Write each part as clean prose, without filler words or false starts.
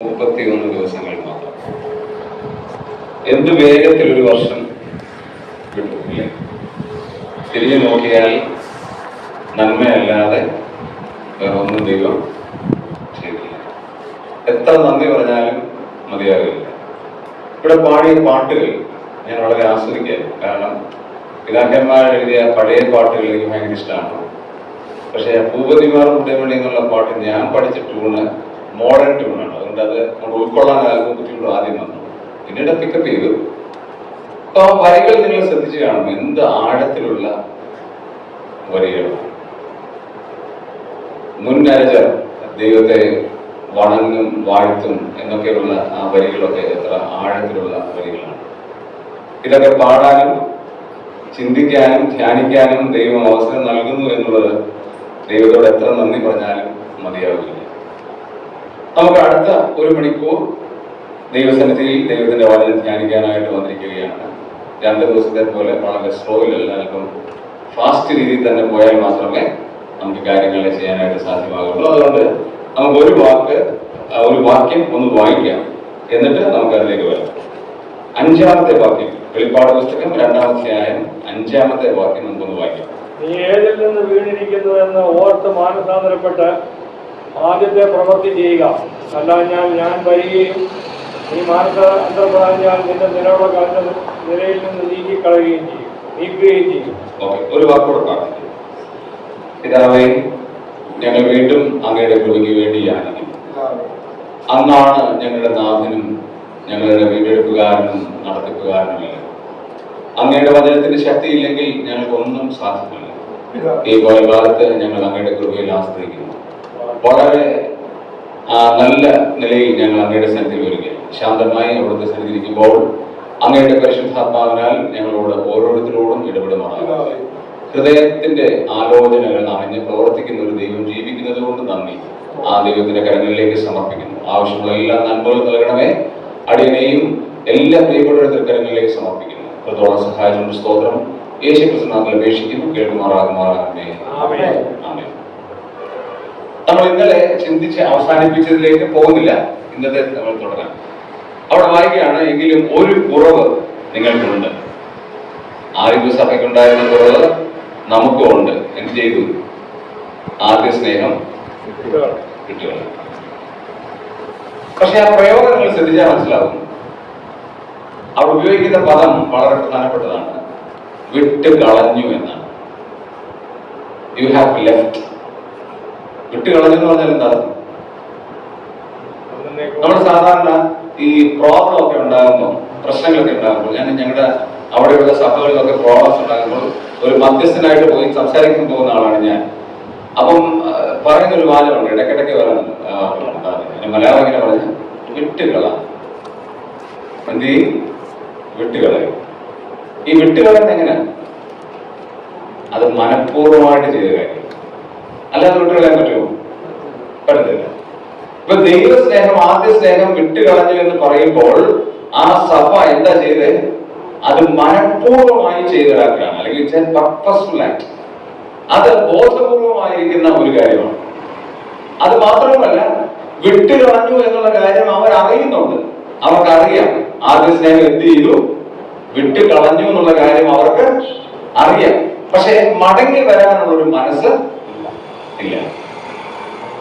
31 ദിവസങ്ങൾ മാത്രം. എന്ത് വേഗത്തിൽ ഒരു വർഷം വിട്ടു ഇല്ലേ? തിരിഞ്ഞു നോക്കിയാൽ നന്മയല്ലാതെ വേറെ ഒന്നും ദൈവം ചെയ്തില്ല. എത്ര നന്ദി പറഞ്ഞാലും മതിയാകില്ല. ഇവിടെ പാടിയ പാട്ടുകൾ ഞാൻ വളരെ ആസ്വദിക്കായിരുന്നു. കാരണം പിതാക്കന്മാർ എഴുതിയ പഴയ പാട്ടുകൾ എനിക്ക് ഭയങ്കര ഇഷ്ടമാണ്. പക്ഷേ ഭൂപതിമാർ മുട്ടേമണി എന്നുള്ള പാട്ട് ഞാൻ പഠിച്ച ട്യൂണ് മോഡേൺ ട്യൂണാണ്. അതുകൊണ്ട് അത് നമ്മൾ ഉൾക്കൊള്ളാൻ ബുദ്ധിമുട്ട് ആദ്യം വന്നു, പിന്നീട് പിക്കപ്പ് ചെയ്തു. അപ്പൊ ആ വരികൾ നിങ്ങൾ ശ്രദ്ധിച്ചു കാണും, എന്ത് ആഴത്തിലുള്ള വരികളാണ്. മുന്നരജർ ദൈവത്തെ വണങ്ങും വാഴ്ത്തും എന്നൊക്കെയുള്ള ആ വരികളൊക്കെ എത്ര ആഴത്തിലുള്ള വരികളാണ്. ഇതൊക്കെ പാടാനും ചിന്തിക്കാനും ധ്യാനിക്കാനും ദൈവം അവസരം നൽകുന്നു എന്നുള്ളത് ദൈവത്തോട് എത്ര നന്ദി പറഞ്ഞാലും മതിയാവില്ല. നമുക്ക് അടുത്ത 1 മണിക്കൂർ ദൈവസന്നിധിയിൽ ദൈവത്തിന്റെ വചനം ധ്യാനിക്കാനായിട്ട് വന്നിരിക്കുകയാണ്. 2 ദിവസത്തെ പോലെ വളരെ സ്ലോയിലല്ല, അല്പം ഫാസ്റ്റ് രീതിയിൽ തന്നെ പോയാൽ മാത്രമേ നമുക്ക് കാര്യങ്ങളെ ചെയ്യാനായിട്ട് സാധ്യമാകുള്ളൂ. അതുകൊണ്ട് നമുക്ക് ഒരു വാക്യം ഒന്ന് വായിക്കാം, എന്നിട്ട് നമുക്ക് അതിലേക്ക് വരാം. 5-ാമത്തെ വാക്യം, വെളിപ്പാട് പുസ്തകം 2-ാം അധ്യായം 5-ാമത്തെ വാക്യം നമുക്കൊന്ന് വായിക്കാം. നീ ഏതിൽ നിന്ന് വീണിരിക്കുന്നു എന്ന് ഓർത്ത് മാനസാന്തരപ്പെട്ട് ആദ്യത്തെ പ്രവൃത്തി ചെയ്യുക. അല്ലാഞ്ഞാൽ ഞാൻ വരികയും നീ മാനസാന്തരപ്പെടാഞ്ഞാൽ നിന്റെ നിലയിൽ നിന്ന് നീക്കുകയും ചെയ്യും. ഒരു വാക്കോട് പ്രാർത്ഥിക്കും. പിതാവേ, ഞങ്ങൾ വീണ്ടും അങ്ങയുടെ കൃപയ്ക്ക് വേണ്ടി യാചിക്കും. അങ്ങാണ് ഞങ്ങളുടെ നാഥനും ഞങ്ങളുടെ വീണ്ടെടുപ്പുകാരനും നടത്തിപ്പുകാരനുമല്ല. അങ്ങയുടെ വചനത്തിന്റെ ശക്തിയില്ലെങ്കിൽ ഞങ്ങൾക്കൊന്നും സാധിക്കില്ല. ഈ കാലത്ത് ഞങ്ങൾ അങ്ങയുടെ കൃപയിൽ ആശ്രയിക്കുന്നു. വളരെ നല്ല നിലയിൽ ഞങ്ങൾ അങ്ങയുടെ സന്നിധിയിൽ വരികയാണ്. ശാന്തമായി അവിടുത്തെ സന്നിധിയിൽ ഇരിക്കുമ്പോൾ അങ്ങയുടെ പരിശുദ്ധാത്മാവിനാൽ ഞങ്ങളോട് ഓരോരുത്തരോടും ഇടപെടുമാറാകുക. ഹൃദയത്തിന്റെ ആലോചനകൾ അറിഞ്ഞ് പ്രവർത്തിക്കുന്ന ഒരു ദൈവം ജീവിക്കുന്നത് കൊണ്ട് നന്ദി. ആ ദൈവത്തിന്റെ കരങ്ങളിലേക്ക് സമർപ്പിക്കുന്നു. ആവശ്യമുള്ള എല്ലാ നന്മകളും നൽകണമേ. അടിയനെയും എല്ലാ പ്രിയപ്പെട്ട കരങ്ങളിലേക്ക് സമർപ്പിക്കുന്നു. പ്രതോളം സഹായിച്ചുകൊണ്ട് സ്തോത്രം യേശുക്രിസ്തുവിൽ അപേക്ഷിക്കുന്നു. കേൾക്കുമാറാകുമാറാകണമേ. ആമേൻ. നമ്മൾ ഇന്നലെ ചിന്തിച്ച് അവസാനിപ്പിച്ചതിലേക്ക് പോകുന്നില്ല. ഇന്നത്തെ നമ്മൾ തുടരാം. അവിടെ വായിക്കുകയാണ്, എങ്കിലും ഒരു കുറവ് നിങ്ങൾക്കുണ്ട്. ആദ്യ സഭയ്ക്കുണ്ടായിരുന്ന കുറവ് നമുക്കും ഉണ്ട്. എന്ത് ചെയ്തു? ആദ്യ സ്നേഹം കിട്ടുക. പക്ഷെ ആ പ്രയോഗങ്ങൾ ശ്രദ്ധിച്ചാൽ മനസ്സിലാവും. അവർ ഉപയോഗിക്കുന്ന പദം വളരെ പ്രധാനപ്പെട്ടതാണ്. വിട്ട് കളഞ്ഞു എന്നാണ്. You have left. വിട്ട് കളഞ്ഞു എന്ന് പറഞ്ഞാൽ എന്താ? നമ്മൾ സാധാരണ ഈ പ്രോബ്ലം ഒക്കെ ഉണ്ടാകുമ്പോൾ, പ്രശ്നങ്ങളൊക്കെ ഉണ്ടാകുമ്പോൾ, ഞങ്ങളുടെ അവിടെയുള്ള സഭകളിലൊക്കെ പ്രോബ്ലംസ് ഉണ്ടാകുമ്പോൾ ഒരു മധ്യസ്ഥനായിട്ട് പോയി സംസാരിക്കാൻ പോകുന്ന ആളാണ് ഞാൻ. അപ്പം പറയുന്നൊരു വാചകമുണ്ട്, ഇടയ്ക്കിടയ്ക്ക് പറയുന്നത്, മലയാളം എങ്ങനെ പറഞ്ഞ വിട്ടുകള. എന്ത് ചെയ്യും? വിട്ടുകളയും. ഈ വിട്ടുകളയുന്ന എങ്ങനെയാണ്? അത് മനഃപൂർവ്വമായിട്ട് ചെയ്ത കാര്യം. അല്ലാതെ വിട്ടുകളയാൻ പറ്റുമോ? പറ്റത്തില്ല. ഇപ്പൊ ദൈവസ്നേഹം, ആദ്യ സ്നേഹം വിട്ടുകളഞ്ഞു എന്ന് പറയുമ്പോൾ ആ സഭ എന്താ ചെയ്ത്? അത് മനഃപൂർവ്വമായി ചെയ്തൊരാൾക്കാണ്, അല്ലെങ്കിൽ പർപ്പസ്ഫുൾ ആക്ട്. അത് ബോധപൂർവമായിരിക്കുന്ന ഒരു കാര്യമാണ്. അത് മാത്രമല്ല, വിട്ടുകളഞ്ഞു എന്നുള്ള കാര്യം അവർ അറിയുന്നുണ്ട്. അവർക്കറിയാം ആദ്യ സ്നേഹം എന്ത് ചെയ്തു, വിട്ടുകളഞ്ഞു എന്നുള്ള കാര്യം അവർക്ക് അറിയാം. പക്ഷെ മടങ്ങി വരാനുള്ളൊരു മനസ്സ് ഇല്ല.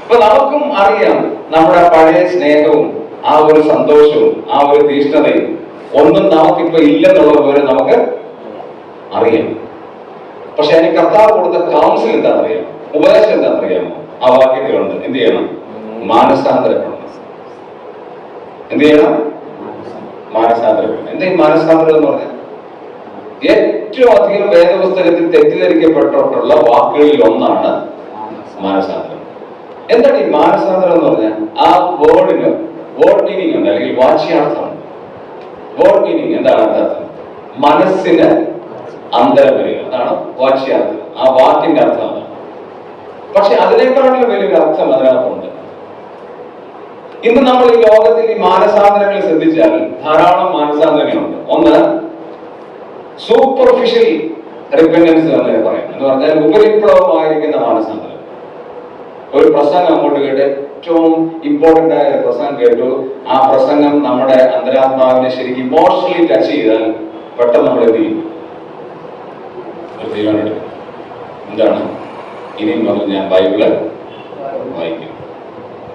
ഇപ്പൊ നമുക്കും അറിയാം, നമ്മുടെ പഴയ സ്നേഹവും ആ ഒരു സന്തോഷവും ആ ഒരു തീഷ്ണതയും ഒന്നും നമുക്കിപ്പോ ഇല്ലെന്നുള്ള പോലെ നമുക്ക് അറിയാം. പക്ഷെ അതിന് കർത്താവ് കൊടുത്ത കൗൺസിൽ എന്താണെന്നറിയാം, ഉപദേശം എന്താണെന്നറിയാമോ? ആ വാക്യത്തിലുണ്ട്. എന്ത് ചെയ്യണം? മാനസാന്തരപ്പെടണം. എന്ത് ചെയ്യണം? മാനസാന്തരപ്പെടണം. എന്താ ഈ മാനസാന്തരം എന്ന് പറഞ്ഞാൽ? ഏറ്റവും അധികം വേദപുസ്തകത്തിൽ തെറ്റിദ്ധരിക്കപ്പെട്ടിട്ടുള്ള വാക്കുകളിൽ ഒന്നാണ് മാനസാന്തരം. എന്താണ് ഈ മാനസാന്തരം എന്ന് പറഞ്ഞാൽ? ആ വേർഡ് മീനിങ് ഉണ്ട്, അല്ലെങ്കിൽ വാച്യാർത്ഥം. വേർഡ് മീനിങ് എന്താണ്? അർത്ഥം മനസ്സിന് അന്തരം വരിക, അതാണ് വാച്യാർത്ഥം. ആ വാക്കിന്റെ അർത്ഥമാണ്. പക്ഷെ അതിനേക്കാളും വലിയൊരു അർത്ഥം അതിനകത്തുണ്ട്. ഇന്ന് നമ്മൾ ഈ ലോകത്തിൽ ഈ മാനസാന്തരങ്ങൾ ശ്രദ്ധിച്ചാൽ ധാരാളം മാനസാന്തരങ്ങളുണ്ട്. ഒന്ന്, സൂപ്പർഫിഷ്യൽ റിപ്പന്റൻസ് എന്ന് പറയാം. എന്ന് പറഞ്ഞാൽ ഉപരിപ്ലവമായിരിക്കുന്ന മാനസാന്തരം. ഒരു പ്രസംഗം അങ്ങോട്ട് കേട്ട് ഏറ്റവും ഇമ്പോർട്ടൻ്റ് ആയ ഒരു പ്രസംഗം കേട്ടു. ആ പ്രസംഗം നമ്മുടെ അന്തരാത്മാവിനെ ശരിക്കും ഇമോഷണലി ടച്ച് ചെയ്താൽ പെട്ടെന്ന് നമ്മൾ എന്ത് ചെയ്യും? ഒരു തീരുമാനം എടുക്കും. എന്താണ്? ഇനി മുതൽ ഞാൻ ബൈബിള് വായിക്കും.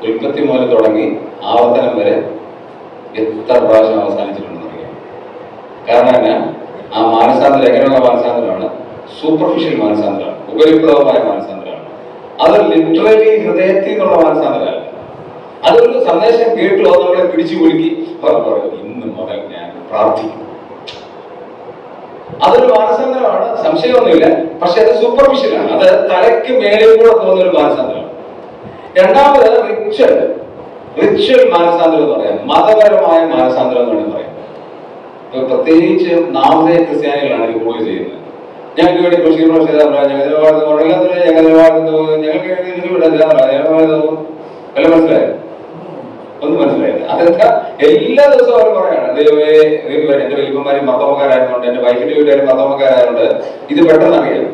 ഉൽപ്പത്തി മുതൽ തുടങ്ങി ആവർത്തനം വരെ എത്ര പ്രാവശ്യം അവസാനിച്ചിട്ടുണ്ടെന്ന് അറിയാം. കാരണം എന്നാ, ആ മാനസാന്തരം എങ്ങനെയുള്ള മാനസാന്തരമാണ്? സൂപ്പർഫിഷ്യൽ മാനസാന്തരമാണ്, ഉപരിപ്ലവമായ മാനസാന്തരമാണ്. അത് ലിറ്ററലി ഹൃദയത്തിൽ നിന്നുള്ള മാനസാന്തരമല്ല. അതൊരു സന്ദേശം കേട്ടോ നമ്മളെ പിടിച്ചു കുലുക്കി പറയും, ഇന്ന് മുതൽ ഞാൻ പ്രാർത്ഥിക്കും. അതൊരു മാനസാന്തരമാണ്, സംശയമൊന്നുമില്ല. പക്ഷെ അത് സൂപ്പർഫിഷ്യലാണ്, അത് തലയ്ക്ക് മേലെ കൂടെ തോന്നുന്ന ഒരു മാനസാന്തരമാണ്. രണ്ടാമത് റിച്വൽ മാനസാന്തരം എന്ന് പറയാം, മതപരമായ മാനസാന്തരം എന്ന് വേണമെങ്കിൽ പറയാം. ഇപ്പൊ പ്രത്യേകിച്ച് നാമധേയ ക്രിസ്ത്യാനികളാണ് ഇത് കൂടുതൽ ചെയ്യുന്നത്. ഞങ്ങൾക്ക് വേണ്ടി കൃഷികൾ ചെയ്താൽ വല്ല മനസ്സിലായോ? ഒന്നും മനസ്സിലായില്ല. അതൊക്കെ എല്ലാ ദിവസവും അവർ പറയാണ്, ദൈവമേ എന്റെ വലിയപ്പന്മാരും മർദ്ദമക്കാരായതുകൊണ്ട്, എന്റെ വൈഫിന്റെ വീട്ടുകാരും മർദ്ദമക്കാരായതുകൊണ്ട് ഇത് പെട്ടെന്ന് അറിയാം.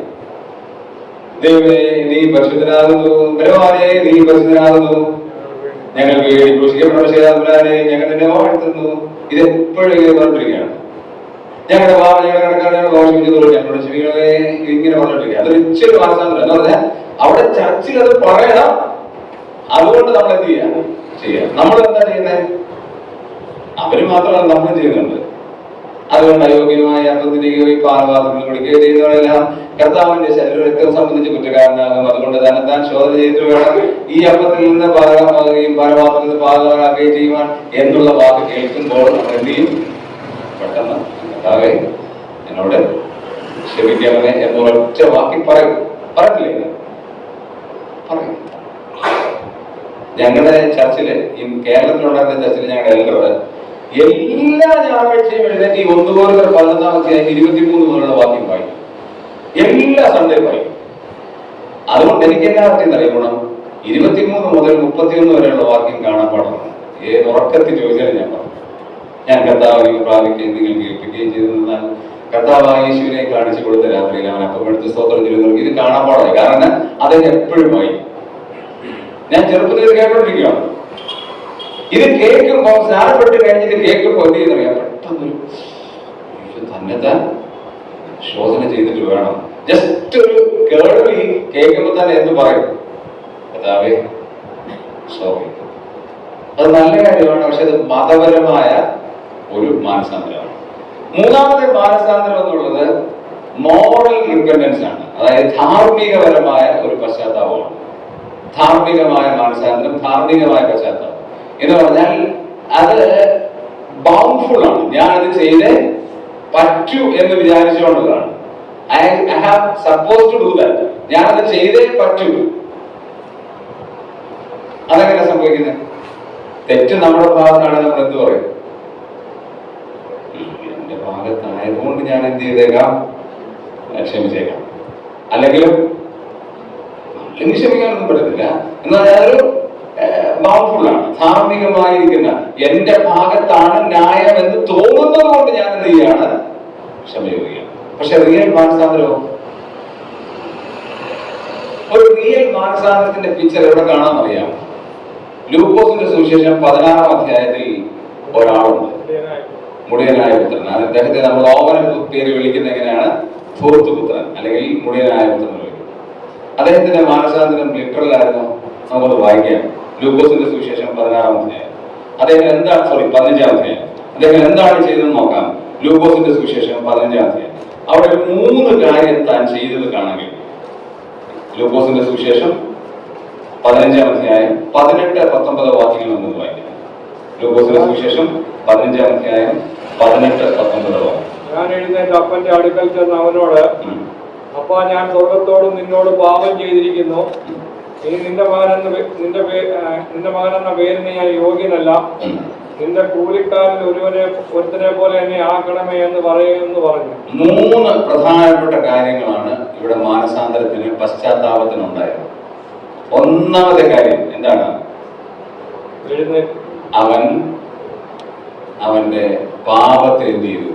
ദൈവമേ നീ പരിശുദ്ധനാകുന്നു, ബലവാനേ നീ പരിശുദ്ധനാകുന്നു, ഞങ്ങൾക്ക് ക്രൂശിക്കപ്പെട്ട ചെയ്താൽ ഞങ്ങൾ നിന്നെ വാഴ്ത്തുന്നു. ഇതെപ്പോഴും ഇങ്ങനെ പറഞ്ഞിരിക്കുകയാണ്. ഞങ്ങളുടെ ഭാവം ഞങ്ങളുടെ കടക്കാരുടെ ദോഷിച്ചതോട് ഞങ്ങളുടെ ചെവികളെ ഇങ്ങനെ പറഞ്ഞിട്ടിരിക്കുക. അത് റിച്വൽ മാനസാന്തരം എന്ന് പറഞ്ഞാൽ അവിടെ ചർച്ചിൽ അത് പറയണം. അതുകൊണ്ട് നമ്മൾ എന്ത് ചെയ്യാം? നമ്മൾ എന്താ ചെയ്യുന്നത്? അവര് മാത്രമല്ല, നമ്മളും ചെയ്യുന്നുണ്ട്. അതുകൊണ്ട് അയോഗ്യമായ അപ്പത്തിരിക്കുകയോ പാനപാത്രങ്ങൾ കൊടുക്കുകയോ ചെയ്യുന്നവരെല്ലാം കർത്താവിന്റെ ശരീരത്തെ സംബന്ധിച്ച് കുറ്റക്കാരനാകും. അതുകൊണ്ട് താൻ ശോധന ചെയ്തിട്ട് വേണം ഈ അപ്പത്തിൽ നിന്ന് പാകമാകുകയും പാനപാത്രത്തിൽ നിന്ന് പാകമാകുകയും ചെയ്യുവാൻ എന്നുള്ള വാക്ക് കേൾക്കുമ്പോൾ നമ്മൾ എന്ത് ചെയ്യും? പെട്ടെന്ന് കർത്താവേ എന്നോട് ക്ഷമിക്കണമേ എന്നൊരൊറ്റ വാക്കി പറയില്ലേ? പറയും. ഞങ്ങളുടെ ചർച്ചില്, ഈ കേരളത്തിലുണ്ടായിരുന്ന ചർച്ചിൽ ഞങ്ങളുടെ എൽഡർ എല്ലാ ഞായറാഴ്ചയും എഴുന്നേറ്റ് ഈ 1 Corinthians 11-23 മുതലുള്ള വാക്യം വായിക്കും. എല്ലാ സൺഡേ വായിക്കും. അതുകൊണ്ട് എനിക്ക് എന്നാ പറ്റിയെന്ന് ഗുണം 23 മുതൽ 31 വരെയുള്ള വാക്യം കാണാൻ പാടാണ്. ഏത് ഉറക്കത്തിൽ ചോദിച്ചാലും ഞാൻ പറഞ്ഞു. ഞാൻ കർത്താവിനെ പ്രാപിക്കുകയും എന്തെങ്കിലും കേൾപ്പിക്കുകയും ചെയ്തെന്നാൽ കർത്താവായ യേശുവിനെ കാണിച്ചു കൊടുത്ത രാത്രിയിൽ അവൻ അപ്പം എടുത്ത് സ്തോത്രം ചെയ്തു. ഇത് കാണാൻ പാടായി. കാരണം അതെന്നെ എപ്പോഴും വായിക്കും. ഞാൻ ചെറുപ്പത്തിൽ കേട്ടോണ്ടിരിക്കുകയാണ്. ഇത് കേൾക്കുമ്പോൾ, സ്നാനപ്പെട്ട് കഴിഞ്ഞിട്ട് കേൾക്കുമ്പോൾ എന്ത് ചെയ്യുന്നറിയാം? പെട്ടെന്നൊരു തന്നെത്താൻ ശോധന ചെയ്തിട്ട് വേണം. ജസ്റ്റ് ഒരു കേൾവി കേൾക്കുമ്പോൾ തന്നെ എന്ത് പറയും? കർത്താവേ സോറി. അത് നല്ല കാര്യമാണ്. പക്ഷെ അത് മതപരമായ ഒരു മാനസാന്തരമാണ്. മൂന്നാമത്തെ മാനസാന്തരം എന്നുള്ളത് മോറൽ റിപ്പന്റൻസ് ആണ്. അതായത് ധാർമ്മികപരമായ ഒരു പശ്ചാത്താപമാണ്. ധാർമ്മികമായ മാനസാന്തരം, ധാർമ്മികമായ പശ്ചാത്താപം എന്ന് പറഞ്ഞാൽ അത് ബൗണ്ട്ഫുൾ ആണ്. ഞാനത് ചെയ്തേ പറ്റൂ എന്ന് വിചാരിച്ചുകൊണ്ടതാണ്. I have supposed to do that. ഞാനത് ചെയ്തേ പറ്റൂ. അതെങ്ങനെ സംഭവിക്കുന്നത്? തെറ്റ് നമ്മുടെ ഭാഗത്താണ്. നമ്മൾ എന്ത് പറയും? എന്റെ ഭാഗത്തായതുകൊണ്ട് ഞാൻ എന്ത് ചെയ്തേക്കാം? ക്ഷമിച്ചേക്കാം. അല്ലെങ്കിൽ ക്ഷമിക്കാനൊന്നും പറ്റത്തില്ല. എന്നാൽ അതൊരു ബൗണ്ട്ഫുൾ ആണ്. ധാർമ്മികമായിരിക്കുന്ന എന്റെ ഭാഗത്താണ് ന്യായം എന്ന് തോന്നുന്നത് കൊണ്ട് ഞാൻ എന്ത് ചെയ്യാണ്? ക്ഷമയോഗ്യാണ്. പക്ഷെ റിയൽ മാനസാന്തരമോ? ഒരു റിയൽ മാനസാന്തരത്തിന്റെ പിക്ചർ എവിടെ കാണാൻ അറിയാം? ലൂക്കോസിന്റെ സുവിശേഷം 16-ാം അധ്യായത്തിൽ ഒരാളുണ്ട്, മുടിയനായ പുത്രൻ. അദ്ദേഹത്തെ നമ്മൾ ഓമന പേര് വിളിക്കുന്ന എങ്ങനെയാണ്? ഫോർത്ത് പുത്രൻ അല്ലെങ്കിൽ മുടിയനായ പുത്രൻ വിളിക്കും. അദ്ദേഹത്തിന്റെ മാനസാന്തരം ലിറ്ററൽ ആയിരുന്നു. നമുക്കത് വായിക്കാം. ലൂക്കോസിന്റെ സുവിശേഷം 16-ാം അധ്യായം. അദ്ദേഹം എന്താണ് 15-ാം അധ്യായം. അദ്ദേഹം എന്താണ് ചെയ്തതെന്ന് നോക്കാം. ലൂക്കോസിന്റെ സുവിശേഷം 15-ാം അധ്യായം. അവിടെ 3 കാര്യം താൻ ചെയ്തത് കാണാൻ കഴിയും. ലൂക്കോസിന്റെ സുവിശേഷം 15-ാം അധ്യായം 18-19 വാക്യങ്ങൾ നമുക്ക് വായിക്കാം. ലൂക്കോസിന്റെ സുവിശേഷം 15-ാം അധ്യായം 18-19 വാക്യം. ഞാൻ എഴുന്നേറ്റ് അപ്പന്റെ അടുക്കൽ ചെന്ന് അവനോട്, അപ്പാ ഞാൻ സ്വർഗത്തോടും നിന്നോട് പാപം ചെയ്തിരിക്കുന്നു. ഇനി നിന്റെ മകനെന്ന പേരിന് ഞാൻ യോഗ്യനല്ല. നിന്റെ കൂലിക്കാരിൽ ഒരുത്തനെ പോലെ എന്നെ ആക്കണമേ എന്ന് പറയുമെന്ന് പറഞ്ഞു. 3 പ്രധാനപ്പെട്ട കാര്യങ്ങളാണ് ഇവിടെ മാനസാന്തരത്തിന്, പശ്ചാത്താപത്തിനുണ്ടായത്. ഒന്നാമത്തെ കാര്യം എന്താണ്? അവന്റെ പാപത്തെ എന്ത് ചെയ്തു?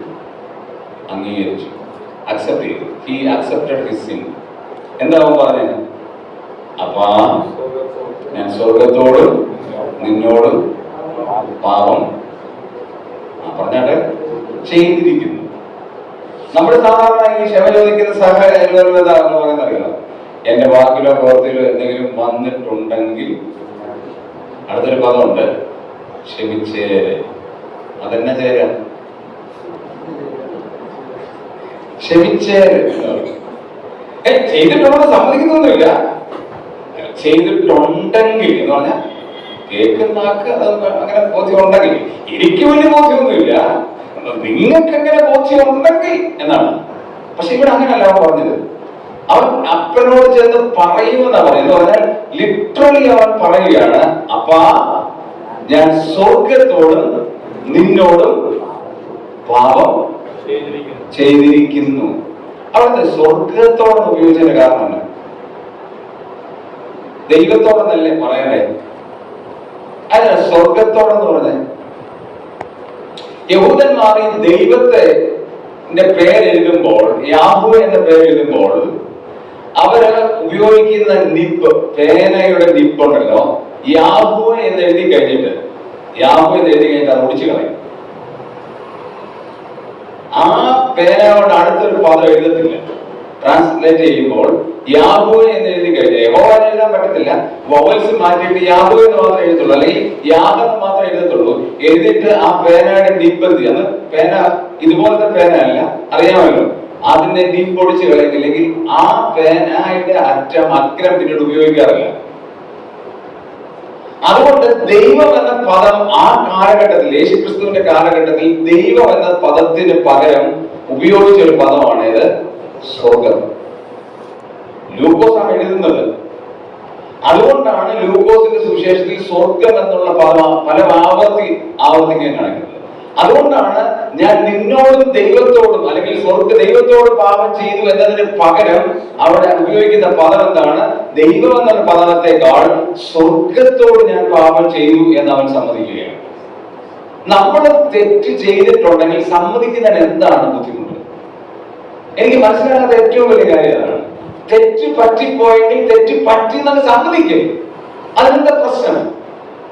അംഗീകരിച്ചു, അക്സെപ്റ്റ് ചെയ്തു. He accepted his sin. എന്താ അവൻ പറഞ്ഞത്? അപ്പാ ഞാൻ സ്വർഗത്തോടും നിന്നോടും പാപം പറഞ്ഞാട്ട് ചെയ്തിരിക്കുന്നു. നമ്മൾ സാധാരണ ഈ ക്ഷമ ചോദിക്കുന്ന സഹോദരൻ പറയുന്ന അറിയാം, എന്റെ വാക്കിലോ പ്രവൃത്തിയിലോ എന്തെങ്കിലും വന്നിട്ടുണ്ടെങ്കിൽ അടുത്തൊരു പദമുണ്ട്, ക്ഷമിച്ചേരെ. അതെന്നെ ചേരാ, ക്ഷമിച്ചേരെ. ചെയ്തിട്ടുണ്ടെന്ന് സമ്മതിക്കുന്നൊന്നുമില്ല, ചെയ്തിട്ടുണ്ടെങ്കിൽ എന്ന് പറഞ്ഞാൽ കേൾക്കുന്ന ആൾക്ക് അങ്ങനെ ബോധ്യം ഉണ്ടെങ്കിൽ, എനിക്ക് വലിയ ബോധ്യമൊന്നുമില്ല, നിങ്ങൾക്ക് എങ്ങനെ ബോധ്യം ഉണ്ടെങ്കിൽ എന്നാണ്. പക്ഷെ ഇവിടെ അങ്ങനെയല്ല അവൻ പറഞ്ഞത്. അവൻ അപ്പനോട് ചെന്ന് പറയുമെന്നാ പറയുന്നത്. പറഞ്ഞാൽ ലിറ്ററലി അവൻ പറയുകയാണ്, അപ്പാ ഞാൻ സ്വർഗത്തോടും നിന്നോടും പാപം ചെയ്തിരിക്കുന്നു. അവിടുത്തെ സ്വർഗത്തോടെന്ന് ഉപയോഗിച്ചതിന്റെ കാരണമാണ് ദൈവത്തോടെന്നല്ലേ പറയണ്ടേ? അതിനാ സ്വർഗത്തോടെന്ന് പറഞ്ഞത്. യഹൂദന്മാർ ഈ ദൈവത്തെ പേരെഴുതുമ്പോൾ, യാഹൂ എന്ന പേരെഴുതുമ്പോൾ അവര് ഉപയോഗിക്കുന്ന നിബ്, പേനയുടെ നിബ് ഉണ്ടല്ലോ, യാഹൂ എന്ന് എഴുതി കഴിഞ്ഞിട്ട് അത് ഒടിച്ചു കളയും. ആ പേന കൊണ്ട് അടുത്തൊരു പദം എഴുതത്തില്ല. ട്രാൻസ്ലേറ്റ് ചെയ്യുമ്പോൾ യാഹൂ എന്ന് എഴുതി കഴിഞ്ഞാൽ യഹോവ എഴുതാൻ പറ്റത്തില്ല. വൊവൽസ് മാറ്റിയിട്ട് യാഹൂ എന്ന് മാത്രമേ എഴുതത്തുള്ളൂ, അല്ലെങ്കിൽ യാഹെന്ന് മാത്രമേ എഴുതത്തുള്ളൂ. എഴുതിയിട്ട് ആ പേനയുടെ നിബന്ധി, അത് പേന ഇതുപോലത്തെ പേന അല്ല, അറിയാമല്ലോ, അതിന്റെ നിബ് പൊടിച്ച് കളയുന്നില്ലെങ്കിൽ ആ പേനയുടെ അഗ്രം പിന്നീട് ഉപയോഗിക്കാറില്ല. അതുകൊണ്ട് ദൈവം എന്ന പദം ആ കാലഘട്ടത്തിൽ, യേശുക്രിസ്തുവിന്റെ കാലഘട്ടത്തിൽ ദൈവം എന്ന പദത്തിന് പകരം ഉപയോഗിച്ച ഒരു പദമാണ് ഇത് സ്വർഗം. ലൂക്കോസാണ് എഴുതുന്നത്. അതുകൊണ്ടാണ് ലൂക്കോസിന്റെ സുവിശേഷത്തിൽ സ്വർഗം എന്നുള്ള പദം പല ആവർത്തിക്കാൻ കാണിക്കുന്നത്. അതുകൊണ്ടാണ് ഞാൻ നിന്നോടും ദൈവത്തോടും, അല്ലെങ്കിൽ ദൈവത്തോട് പാപം ചെയ്തു എന്നതിന് പകരം അവിടെ ഉപയോഗിക്കുന്ന പദം എന്താണ്? ദൈവം എന്നുള്ള പദത്തേക്കാൾ സ്വർഗത്തോട് ഞാൻ പാപം ചെയ്തു എന്ന് അവൻ സമ്മതിക്കുകയാണ്. നമ്മൾ തെറ്റ് ചെയ്തിട്ടുണ്ടെങ്കിൽ സമ്മതിക്കുന്നതിന് എന്താണ് ബുദ്ധിമുട്ട്? എനിക്ക് മനസ്സിലാകാത്ത ഏറ്റവും വലിയ കാര്യം അതാണ്. തെറ്റ് പറ്റിപ്പോയെങ്കിൽ തെറ്റ് പറ്റി എന്നൊക്കെ സമ്മതിക്കും. അതിനെന്താ പ്രശ്നം?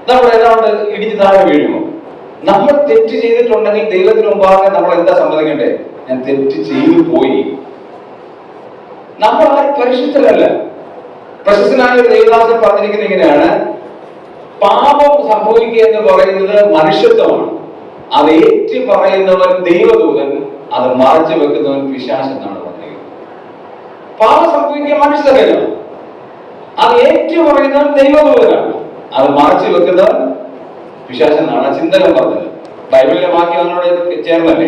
നമ്മൾ ഏതാണ്ട് ഇടിച്ചു താഴെ വീഴുമോ? നമ്മൾ തെറ്റ് ചെയ്തിട്ടുണ്ടെങ്കിൽ ദൈവത്തിന് മുമ്പാകെ നമ്മൾ എന്താ സമ്മതിക്കണ്ടേ? ഞാൻ തെറ്റ് ചെയ്തു പോയി. നമ്മൾ ആരും പരിശുദ്ധരല്ല. പ്രശസ്തനായ ഒരു ദൈവദാസൻ പറഞ്ഞിരിക്കുന്നത് ഇങ്ങനെയാണ്, പാപം സംഭവിക്കുക എന്ന് പറയുന്നത് മനുഷ്യത്വമാണ്. അത് ഏറ്റു പറയുന്നവൻ ദൈവദൂതൻ, അത് മറച്ചു വെക്കുന്നവൻ പിശാച് എന്നാണ് പറഞ്ഞത്. പാപം സംഭവിക്കുക മനുഷ്യതയാണ്, അത് ഏറ്റു പറയുന്നവൻ ദൈവദൂതനാണ്, അത് മറച്ചു വെക്കുന്നവൻ പിശാച് എന്നാണ് ചിന്തകൻ പറഞ്ഞത്. ബൈബിളിലെ വാക്യം അവനോട് ചേർന്നല്ലേ,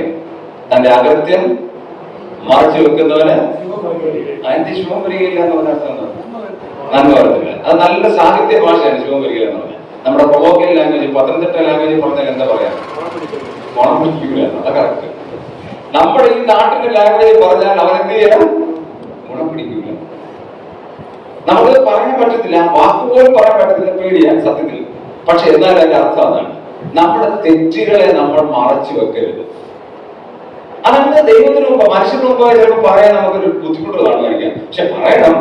തന്റെ അകൃത്യം മറച്ചു വെക്കുന്നവന് അതിന്റെ ശുഭം വരികയില്ല എന്ന് പറഞ്ഞ അർത്ഥം നന്മ വരത്തില്ല. അത് നല്ല സാഹിത്യ ഭാഷയാണ് ശുഭം വരികയില്ല എന്ന് പറഞ്ഞാൽ. നമ്മുടെ കൊളോക്കിയൽ ലാംഗ്വേജ്, പത്തനംതിട്ട ലാംഗ്വേജ് പറഞ്ഞാൽ എന്താ പറയാ? ഗുണം പിടിക്കൂല. അത് കറക്റ്റ്. നമ്മുടെ ഈ നാട്ടിന്റെ ലാംഗ്വേജ് പറഞ്ഞാൽ അവൻ എന്ത് ചെയ്യണം? ഗുണം പിടിക്കൂല. നമുക്ക് പറയാൻ പറ്റത്തില്ല, വാക്കുപോലും പറയാൻ പറ്റത്തില്ല, പേടിയാണ് സത്യത്തിൽ. പക്ഷെ എന്നാൽ അതിന്റെ അർത്ഥം അതാണ്, നമ്മുടെ തെറ്റുകളെ നമ്മൾ മറച്ചു വെക്കരുത്. അതെന്താ ദൈവത്തിന് മുമ്പ്, മനുഷ്യന് മുമ്പായി ചിലപ്പോൾ പറയാൻ നമുക്കൊരു ബുദ്ധിമുട്ട് കാണുമായിരിക്കാം. പക്ഷെ പറയണം.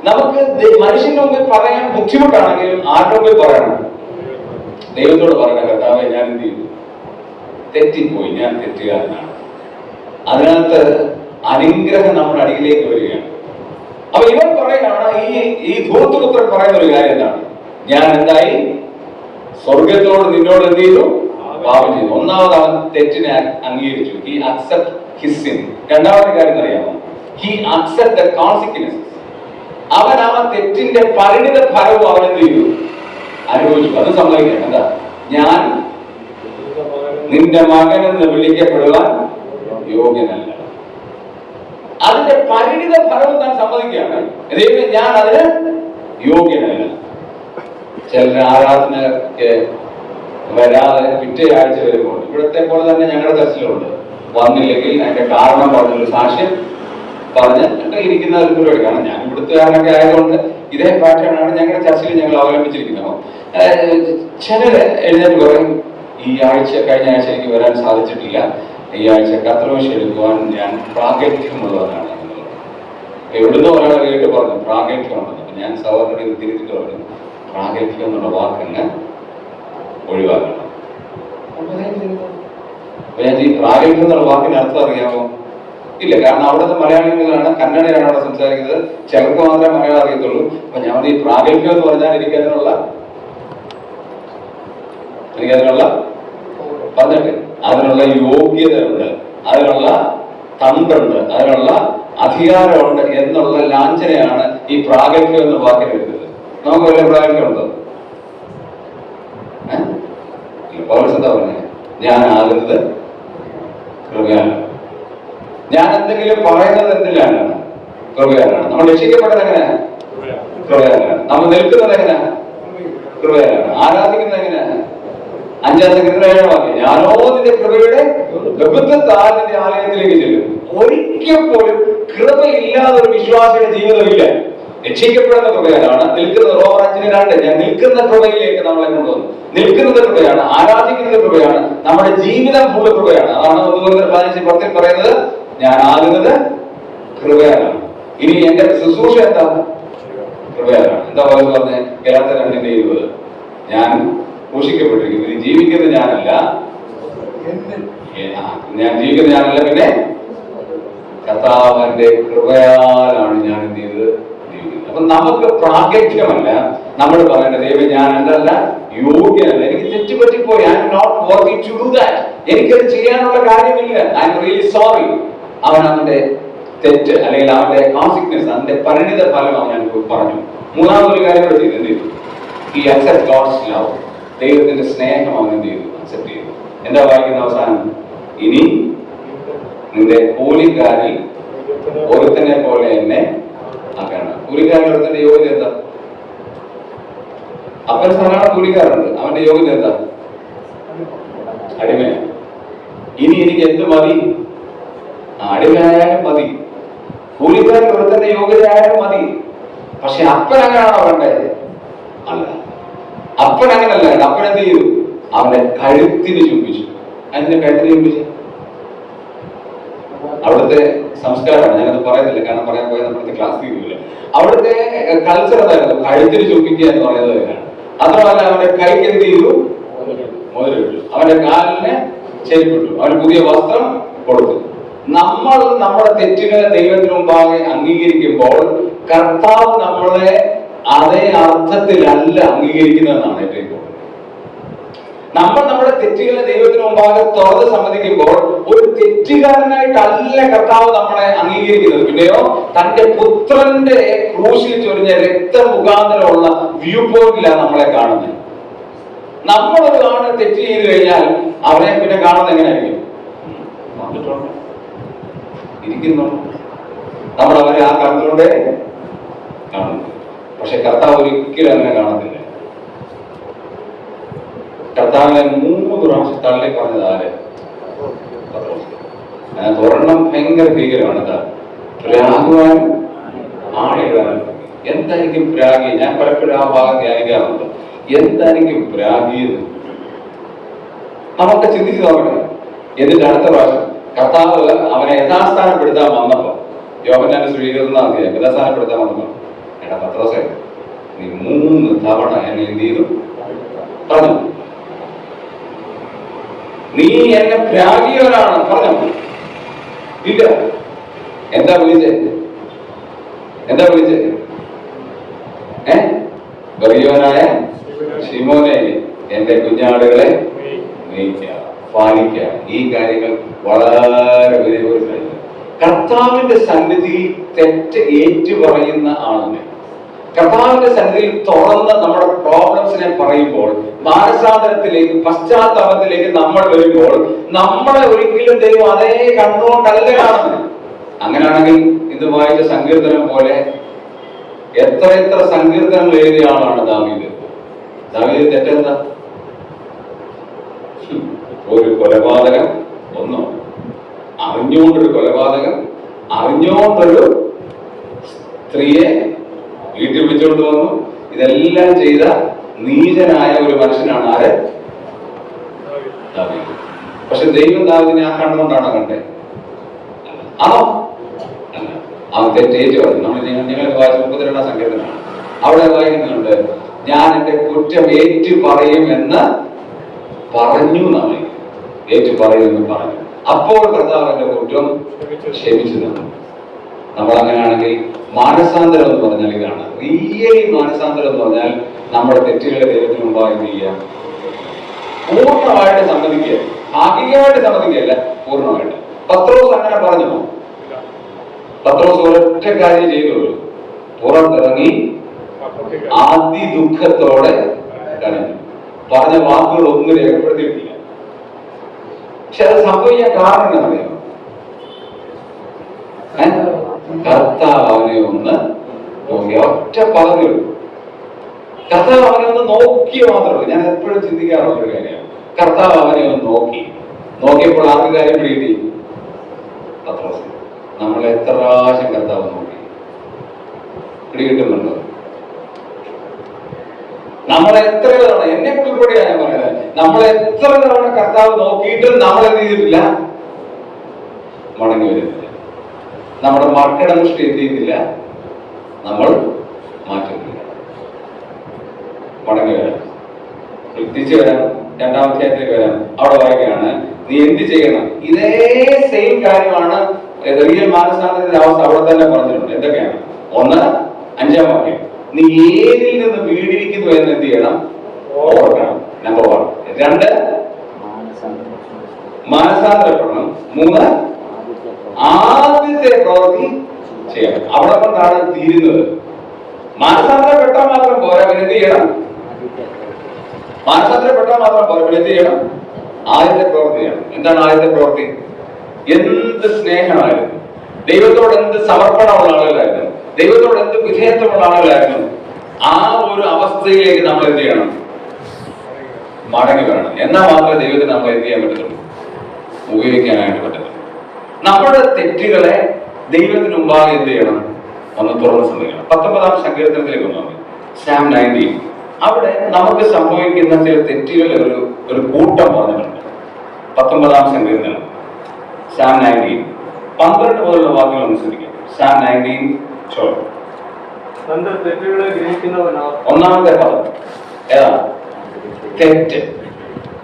നമുക്ക് മനുഷ്യന്റെ മുമ്പിൽ പറയാൻ ബുദ്ധിമുട്ടാണെങ്കിലും ആരുടെ മുമ്പിൽ പറയണം? ദൈവത്തോട് പറയണം, കർത്താവേ ഞാൻ എന്ത് ചെയ്തു? തെറ്റിപ്പോയി, ഞാൻ തെറ്റുകാരനാണ്. അതിനകത്ത് അനുഗ്രഹം നമ്മുടെ അടിയിലേക്ക് വരികയാണ്. അപ്പൊ ഇവൻ പറയുകയാണ്, ഈ ധൂർത്തപുത്രൻ പറയുന്ന ഒരു കാര്യം എന്താണ്? ഞാൻ എന്തായി? സ്വർഗത്തോട് നിന്നോട് എന്ത് ചെയ്തു? പാപം ചെയ്തു. ഒന്നാമത് അവൻ തെറ്റിനെ അംഗീകരിച്ചു. He accept his sin. രണ്ടാമത്തെ കാര്യം അറിയാമോ? He accept the consequences. അവൻ തെറ്റിന്റെ പരിണിത ഫലവും അവൻ എന്ത് ചെയ്തു? അനുഭവിച്ചു. അത് സമ്മതിക്കണം. എന്താ? ഞാൻ നിന്റെ മകൻ എന്ന് വിളിക്കപ്പെടുവാൻ യോഗ്യനല്ല. അതിന്റെ പരിണിത ഫലവും താൻ സമ്മതിക്കുകയാണ്. ഞാൻ അതിന് യോഗ്യനല്ല. ചില ആരാധനയ്ക്ക് വരാതെ പിറ്റേ ആഴ്ച വരുമ്പോൾ, ഇവിടത്തെ പോലെ തന്നെ ഞങ്ങളുടെ ചർച്ചിലുണ്ട്, വന്നില്ലെങ്കിൽ അതിന്റെ കാരണം പറഞ്ഞൊരു സാക്ഷ്യം പറഞ്ഞ് ഇരിക്കുന്ന ഒരു പരിപാടി. കാരണം ഞാൻ ഇവിടുത്തുകാരനൊക്കെ ആയതുകൊണ്ട് ഇതേ പാറ്റേൺ ആണ് ഞങ്ങളുടെ ചർച്ചിൽ ഞങ്ങൾ അവലംബിച്ചിരിക്കുന്നത്. ചിലര് എഴുന്നേറ്റ് പറയും, ഈ ആഴ്ച കഴിഞ്ഞ ആഴ്ച എനിക്ക് വരാൻ സാധിച്ചിട്ടില്ല, ഈ ആഴ്ച കർത്തൃമേശ എടുക്കുവാൻ ഞാൻ പ്രാഗൽഭ്യമുള്ളവരാണ്. എവിടുന്ന് ഒരാളെ കേട്ട് പറഞ്ഞു പ്രാഗൽഭ്യമുണ്ടെന്ന്. ഞാൻ സഹോദരനോട് ഇത് തിരിച്ചിട്ട് പറഞ്ഞു, പ്രാഗൽഭ്യം എന്നുള്ള വാക്കങ്ങ് ഒഴിവാക്കണം. അപ്പൊ ഞാൻ ഈ പ്രാഗൽഭ്യം എന്നുള്ള വാക്കിന് അർത്ഥം അറിയാമോ? ഇല്ല, കാരണം അവിടുത്തെ മലയാളികളാണ്, കന്നഡയാണ് അവിടെ സംസാരിക്കുന്നത്, ചിലർക്ക് മാത്രമേ മലയാളം അറിയത്തുള്ളൂ. അപ്പൊ ഞാൻ ഈ പ്രാഗൽഭ്യം എന്ന് പറഞ്ഞാൽ എനിക്കതിനുള്ള പറഞ്ഞിട്ട് അതിനുള്ള യോഗ്യതയുണ്ട്, അതിനുള്ള തണ്ടുണ്ട്, അതിനുള്ള അധികാരമുണ്ട് എന്നുള്ള ലാഞ്ചനയാണ് ഈ പ്രാഗൽഭ്യം എന്ന വാക്കിന് വരുന്നത്. നമുക്ക് വല്ല പ്രാഗൽഭ്യം ഉണ്ടോ? പൗലോസ് എന്താ പറഞ്ഞത്? ഞാൻ ആകുന്നത് കൃപയാലാണ്. ഞാൻ എന്തെങ്കിലും പറയുന്നത് എന്തിലാണ്? കൃപയാലാണ്. നമ്മൾ രക്ഷിക്കപ്പെട്ടത് എങ്ങനെയാണ്? കൃപയാലാണ്. നമ്മൾ നിൽക്കുന്നത് എങ്ങനെയാണ്? കൃപയാലാണ്. ആരാധിക്കുന്നത് എങ്ങനെയാണ്? 5-ാം സങ്കീർത്തനം 7-ാം വാക്യം, ഞാനോ നിന്റെ കൃപയുടെ ബഹുത്വത്താൽ നിന്റെ ആലയത്തിലേക്ക് ചെല്ലും. ഒരിക്കൽ പോലും കൃപയില്ലാതെ ഒരു വിശ്വാസിയുടെ ജീവിതമില്ല. രക്ഷിക്കപ്പെടുന്ന കൃപയാലാണ്. നിൽക്കുന്നത് റോമർ 5:2, ഞാൻ നിൽക്കുന്ന കൃപയിലേക്ക് നമ്മളെ കൊണ്ടുവന്നു. നിൽക്കുന്നത് കൃപയാണ്, ആരാധിക്കുന്നത് കൃപയാണ്, നമ്മുടെ ജീവിതം ഫുള്ള് കൃപയാണ്. അതാണ് 1-10 പറയുന്നത്, ഞാൻ ആകുന്നത് കൃപയാലാണ്. ഇനി എന്റെ ശുശ്രൂഷ എന്താ? കൃപയാലാണ്. എന്താ പറഞ്ഞത്? ഗലാത്യർ 2:20, ഞാൻ ക്രൂശിക്കപ്പെട്ടിരിക്കുന്നു, ഇനി ജീവിക്കുന്നത് ഞാനല്ല, ഞാൻ ജീവിക്കുന്നത് ഞാനല്ല, പിന്നെ കർത്താവിന്റെ കൃപയാലാണ് ഞാൻ എന്ത് ചെയ്തത്? ജീവിക്കുന്നത്. അപ്പൊ നമുക്ക് പ്രാഗൽഭ്യമല്ല നമ്മൾ പറയേണ്ടത്, ദൈവം ഞാൻ അല്ല, യോഗ്യനല്ല, എനിക്ക് തെറ്റുപറ്റിപ്പോയി, I am not worthy to do that, എനിക്കത് ചെയ്യാനുള്ള കാര്യമില്ല, ഐ എം റിയലി സോറി. അവന്റെ തെറ്റ് അല്ലെങ്കിൽ അവന്റെ കോൺസിക്വൻസ്, അവന്റെ പരിണിത ഫലം അവൻ പറഞ്ഞു. മൂന്നാമതൊരു കാര്യം കൂടെ ചെയ്തു, എന്ത് ചെയ്തു? ഈ അക്സെപ്റ്റ് ഗോഡ്സ് ലവ്, ദൈവത്തിന്റെ സ്നേഹം അവൻ എന്ത് ചെയ്തു? അക്സെപ്റ്റ് ചെയ്തു. എന്താ വായിക്കുന്ന അവസാനം? ഇനി നിന്റെ കൂലിക്കാരിൽ ഒരുത്തനെ പോലെ എന്നെ ആക്കണം. കൂലിക്കാരിൽ ഒരുത്തന്റെ യോഗ്യത എന്താ? അപ്പൻ സ്ഥാനമാണ് കൂലിക്കാരുണ്ട്, അവന്റെ യോഗ്യത എന്താ? അടിമയാണ്. ഇനി എനിക്ക് എന്ത് മതി? അടിമയായാലും മതി, കൂലിക്കാരിൽ ഒരുത്തന്റെ യോഗ്യതയായാലും മതി. പക്ഷെ അപ്പൻ അങ്ങനെയാണോ വേണ്ടത്? അല്ല, അപ്പൻ അങ്ങനല്ല. അപ്പൻ എന്ത് ചെയ്തു? അവന്റെ കഴുത്തിന് ചുംബിച്ചു. അതിന്റെ കഴുത്തിന് ചുംബിച്ചു. അവിടുത്തെ സംസ്കാരമാണ്, ഞാനത് പറയുന്നില്ല, കാരണം പറയാൻ പോയാൽ നമ്മുടെ ക്ലാസ് ചെയ്യൂല. അവിടുത്തെ കൾച്ചർ അതായിരുന്നു, കഴുത്തിന് ചുംബിക്കുക എന്ന് പറയുന്നത് തന്നെയാണ്. അതുമല്ല, അവന്റെ കൈക്ക് എന്ത് ചെയ്തു? മുതലിട്ടു. അവന്റെ കാലിന് ചെരുപ്പിട്ടു. അവന് പുതിയ വസ്ത്രം കൊടുത്തു. നമ്മൾ നമ്മുടെ തെറ്റുകളെ ദൈവത്തിന് മുമ്പാകെ അംഗീകരിക്കുമ്പോൾ കർത്താവ് നമ്മളെ അതേ അർത്ഥത്തിലല്ല അംഗീകരിക്കുന്നതെന്നാണ് ഏറ്റവും കൂടുതൽ. നമ്മൾ നമ്മുടെ തെറ്റുകളെ ദൈവത്തിന് മുമ്പാകെ തുറന്ന് സമ്മതിക്കുമ്പോൾ ഒരു തെറ്റുകാരനായിട്ടല്ല കർത്താവ് നമ്മളെ അംഗീകരിക്കുന്നത്. പിന്നെയോ തന്റെ പുത്രന്റെ ക്രൂശിൽ ചൊരിഞ്ഞ രക്തമുഖാന്തരമുള്ള വ്യൂ പോയിന്റിലാണ് നമ്മളെ കാണുന്നത്. നമ്മളൊരു ആണ് തെറ്റ് ചെയ്ത് കഴിഞ്ഞാൽ അവനെ പിന്നെ കാണുന്നത് എങ്ങനെയായിരിക്കും? ഇരിക്കുന്നു, നമ്മൾ അവരെ ആ കണ്ണുകൊണ്ട് കാണുന്നു. പക്ഷെ കർത്താവ് ഒരിക്കലും അങ്ങനെ കാണത്തില്ല. കർത്താവിനെ 3 പ്രാവശ്യം തള്ളി പറഞ്ഞത് ആര്? ഒരെണ്ണം ഭയങ്കര ഭീകരമാണ്. പ്രാഗുവാനും ആണിടാനും. എന്തായിരിക്കും പ്രാഗി? ഞാൻ പലപ്പോഴും ആ ഭാഗം ധ്യാനിക്കാറുണ്ട്. എന്തായിരിക്കും പ്രാഗിയെന്ന് നമുക്ക് ചിന്തിച്ച് നോക്കട്ടെ. എന്നിട്ട് അടുത്ത പ്രാവശ്യം കർത്താവ് അവനെ യഥാസ്ഥാനപ്പെടുത്താൻ വന്നപ്പോ, യോഹന്നാന്റെ 20-ാം യഥാസ്ഥാനപ്പെടുത്താൻ വന്നപ്പോ, എടാ പത്രോസേ, നീ 3 തവണ എന്നെ എന്ത് ചെയ്തു? പറഞ്ഞു. നീ എന്നെ പ്രാഗിയവനാണ് പറഞ്ഞു. ഇല്ല. എന്താ വിളിച്ചേ? വലിയവനായ ശിമോനെ, എന്റെ കുഞ്ഞാടുകളെ മേയ്ക്കുക, പാലിക്കുക. ഈ കാര്യങ്ങൾ വളരെ വിലയേറിയ. കർത്താവിന്റെ സന്നിധിയിൽ തെറ്റ് ഏറ്റുപറയുന്ന ആളിനെ, കർത്താവിന്റെ സന്നിധിയിൽ തുറന്ന് നമ്മുടെ പ്രോബ്ലംസിനെ പറയുമ്പോൾ, മാനസാന്തരത്തിലേക്ക്, പശ്ചാത്താപത്തിലേക്ക് നമ്മൾ വരുമ്പോൾ, നമ്മളെ ഒരിക്കലും ദൈവം അതേ കണ്ണുകൊണ്ടല്ല കാണുന്നത്. അങ്ങനെയാണെങ്കിൽ ഇത് വായിച്ച സങ്കീർത്തനം പോലെ എത്ര സങ്കീർത്തനങ്ങൾ എഴുതിയ ആളാണ് ദാവീദ്. ദാവീദ് തെറ്റെന്താ? ഒരു കൊലപാതകം, ഒന്നോ അറിഞ്ഞുകൊണ്ടൊരു കൊലപാതകം, അറിഞ്ഞുകൊണ്ടൊരു സ്ത്രീയെ വീട്ടിൽ വിളിച്ചുകൊണ്ട് വന്നു. ഇതെല്ലാം ചെയ്ത നീചനായ ഒരു മനുഷ്യനാണ് ആര്? ദാവീദ്. പക്ഷെ ദൈവം ദാവീദിനെ ആ കണ്ണുകൊണ്ടാണോ കണ്ടേ? ആണോ? അല്ല. അവൻ തെറ്റേറ്റ് പറഞ്ഞു. ഞങ്ങൾ വായിച്ച 32-ാം സങ്കീർത്തനമാണ്. അവിടെ വായിക്കുന്നുണ്ട്, ഞാൻ എന്റെ കുറ്റം ഏറ്റു പറയുമെന്ന് പറഞ്ഞു എന്നാണ്. ഏറ്റു പറയുമെന്ന് പറഞ്ഞു. അപ്പോൾ കർത്താവ് എന്റെ കുറ്റം ക്ഷമിച്ചു തന്നു. നമ്മൾ അങ്ങനെയാണെങ്കിൽ മാനസാന്തരം എന്ന് പറഞ്ഞാൽ ഇതാണ്. റിയലി മാനസാന്തരം എന്ന് പറഞ്ഞാൽ നമ്മുടെ തെറ്റുകളെ ദൈവത്തിന് മുമ്പായി ചെയ്യാം, പൂർണ്ണമായിട്ട് സമ്മതിക്കുക. ഭാഗികമായിട്ട് സമ്മതിക്കുകയല്ല, പൂർണ്ണമായിട്ട്. പത്രോസ് അങ്ങനെ പറഞ്ഞു. പത്രോസ് ഒരൊറ്റ കാര്യം ചെയ്തുള്ളൂ, പുറത്തിറങ്ങി അതിദുഃഖത്തോടെ കരഞ്ഞു. പറഞ്ഞ വാക്കുകൾ ഒന്നും രേഖപ്പെടുത്തിയിട്ടില്ല. പക്ഷെ അത് സംഭവിക്കാൻ കാരണം എന്നറിയാം, കർത്താവ് അവനെ ഒന്ന് നോക്കി. ഒറ്റ പറഞ്ഞു, കർത്താവ് അവനെ ഒന്ന് നോക്കിയ മാത്രമേ. ഞാൻ എപ്പോഴും ചിന്തിക്കാറുള്ള ഒരു കാര്യമാണ്, കർത്താവ് അവനെ ഒന്ന് നോക്കി. നോക്കിയപ്പോൾ ആർക്ക് കാര്യം പിടികിട്ടി? പത്രോസ്. നമ്മളെ എത്ര പ്രാവശ്യം കർത്താവ് നോക്കി? പിടികിട്ടുന്നുണ്ടോ? നമ്മളെ എത്ര തവണ, എന്നെ ഉൾപ്പെടെയാണ് ഞാൻ പറയുന്നത്, നമ്മളെ എത്ര തവണ കർത്താവ് നോക്കിയിട്ടും നമ്മൾ എന്ത് ചെയ്തിട്ടില്ല? മടങ്ങി വരുന്നില്ല. നമ്മുടെ മർക്കടമുഷ്ടി എന്ത് ചെയ്യുന്നില്ല? നമ്മൾ മാറ്റുന്നില്ല. മടങ്ങി വരാം, തിരിച്ചു വരാം. രണ്ടാമത്തെ അധ്യായത്തിലേക്ക് വരാം. അവിടെ വായിക്കുകയാണ്, നീ എന്ത് ചെയ്യണം? ഇതേ സെയിം കാര്യമാണ് റിയൽ മാനസാന്തരത്തിന്റെ അവസ്ഥ അവിടെ തന്നെ പറഞ്ഞിട്ടുണ്ട്. എന്തൊക്കെയാണ്? 1, 5-ാം വാക്യം, നീ ഏതിൽ നിന്ന് വീടിരിക്കുന്നു എന്ന് എന്ത് ചെയ്യണം? ഓർക്കണം. നമ്പർ 1. 2, മാനസാന്തരപ്പെടണം. 3, ആദ്യത്തെ പ്രവൃത്തി ചെയ്യണം. അവിടെ കൊണ്ടാണ് തീരുന്നത്. മാനസാന്തരപ്പെട്ടാൽ മാത്രം പോരാ, പിന്നെ എന്ത് ചെയ്യണം? മാനസാന്തരപ്പെട്ടാൽ മാത്രം പോരാ, പിന്നെ എന്ത് ചെയ്യണം? ആദ്യത്തെ പ്രവൃത്തി ചെയ്യണം. എന്താണ് ആദ്യത്തെ പ്രവൃത്തി? എന്ത് സ്നേഹമായിരുന്നു, ദൈവത്തോട് എന്ത് സമർപ്പണമുള്ള ആളുകളായിരുന്നു, ദൈവത്തോട് എന്ത് വിധേയത്വമുള്ള ആളുകളായിരുന്നു, ആ ഒരു അവസ്ഥയിലേക്ക് നമ്മൾ എന്ത് ചെയ്യണം? മടങ്ങി വരണം. എന്നാൽ മാത്രമേ ദൈവത്തിന് നമ്മൾ എന്ത് ചെയ്യാൻ പറ്റത്തുള്ളൂ? ഉപയോഗിക്കാനായിട്ട് പറ്റത്തുള്ളൂ. നമ്മുടെ തെറ്റുകളെ ദൈവത്തിന് മുമ്പാകെ എന്ത് ചെയ്യണം? ഒന്ന് തുറന്ന് സമ്മതിക്കണം. 19-ാം സങ്കീർത്തനത്തിലേക്ക് വന്നു, Psalm 19. അവിടെ നമുക്ക് സംഭവിക്കുന്ന ചില തെറ്റുകളുടെ ഒരു കൂട്ടം പറഞ്ഞിട്ടുണ്ട്. 19-ാം സങ്കീർത്തനം Psalm 19, 12 മുതലുള്ള വാക്യങ്ങൾ ഒന്ന് ശ്രദ്ധിക്കാം. Psalm 19:12. തന്റെ തെറ്റുകളെ ഗ്രഹിക്കുന്നവനോ. ഒന്നാമത്തെ പദം ഏതാ? തെറ്റ്.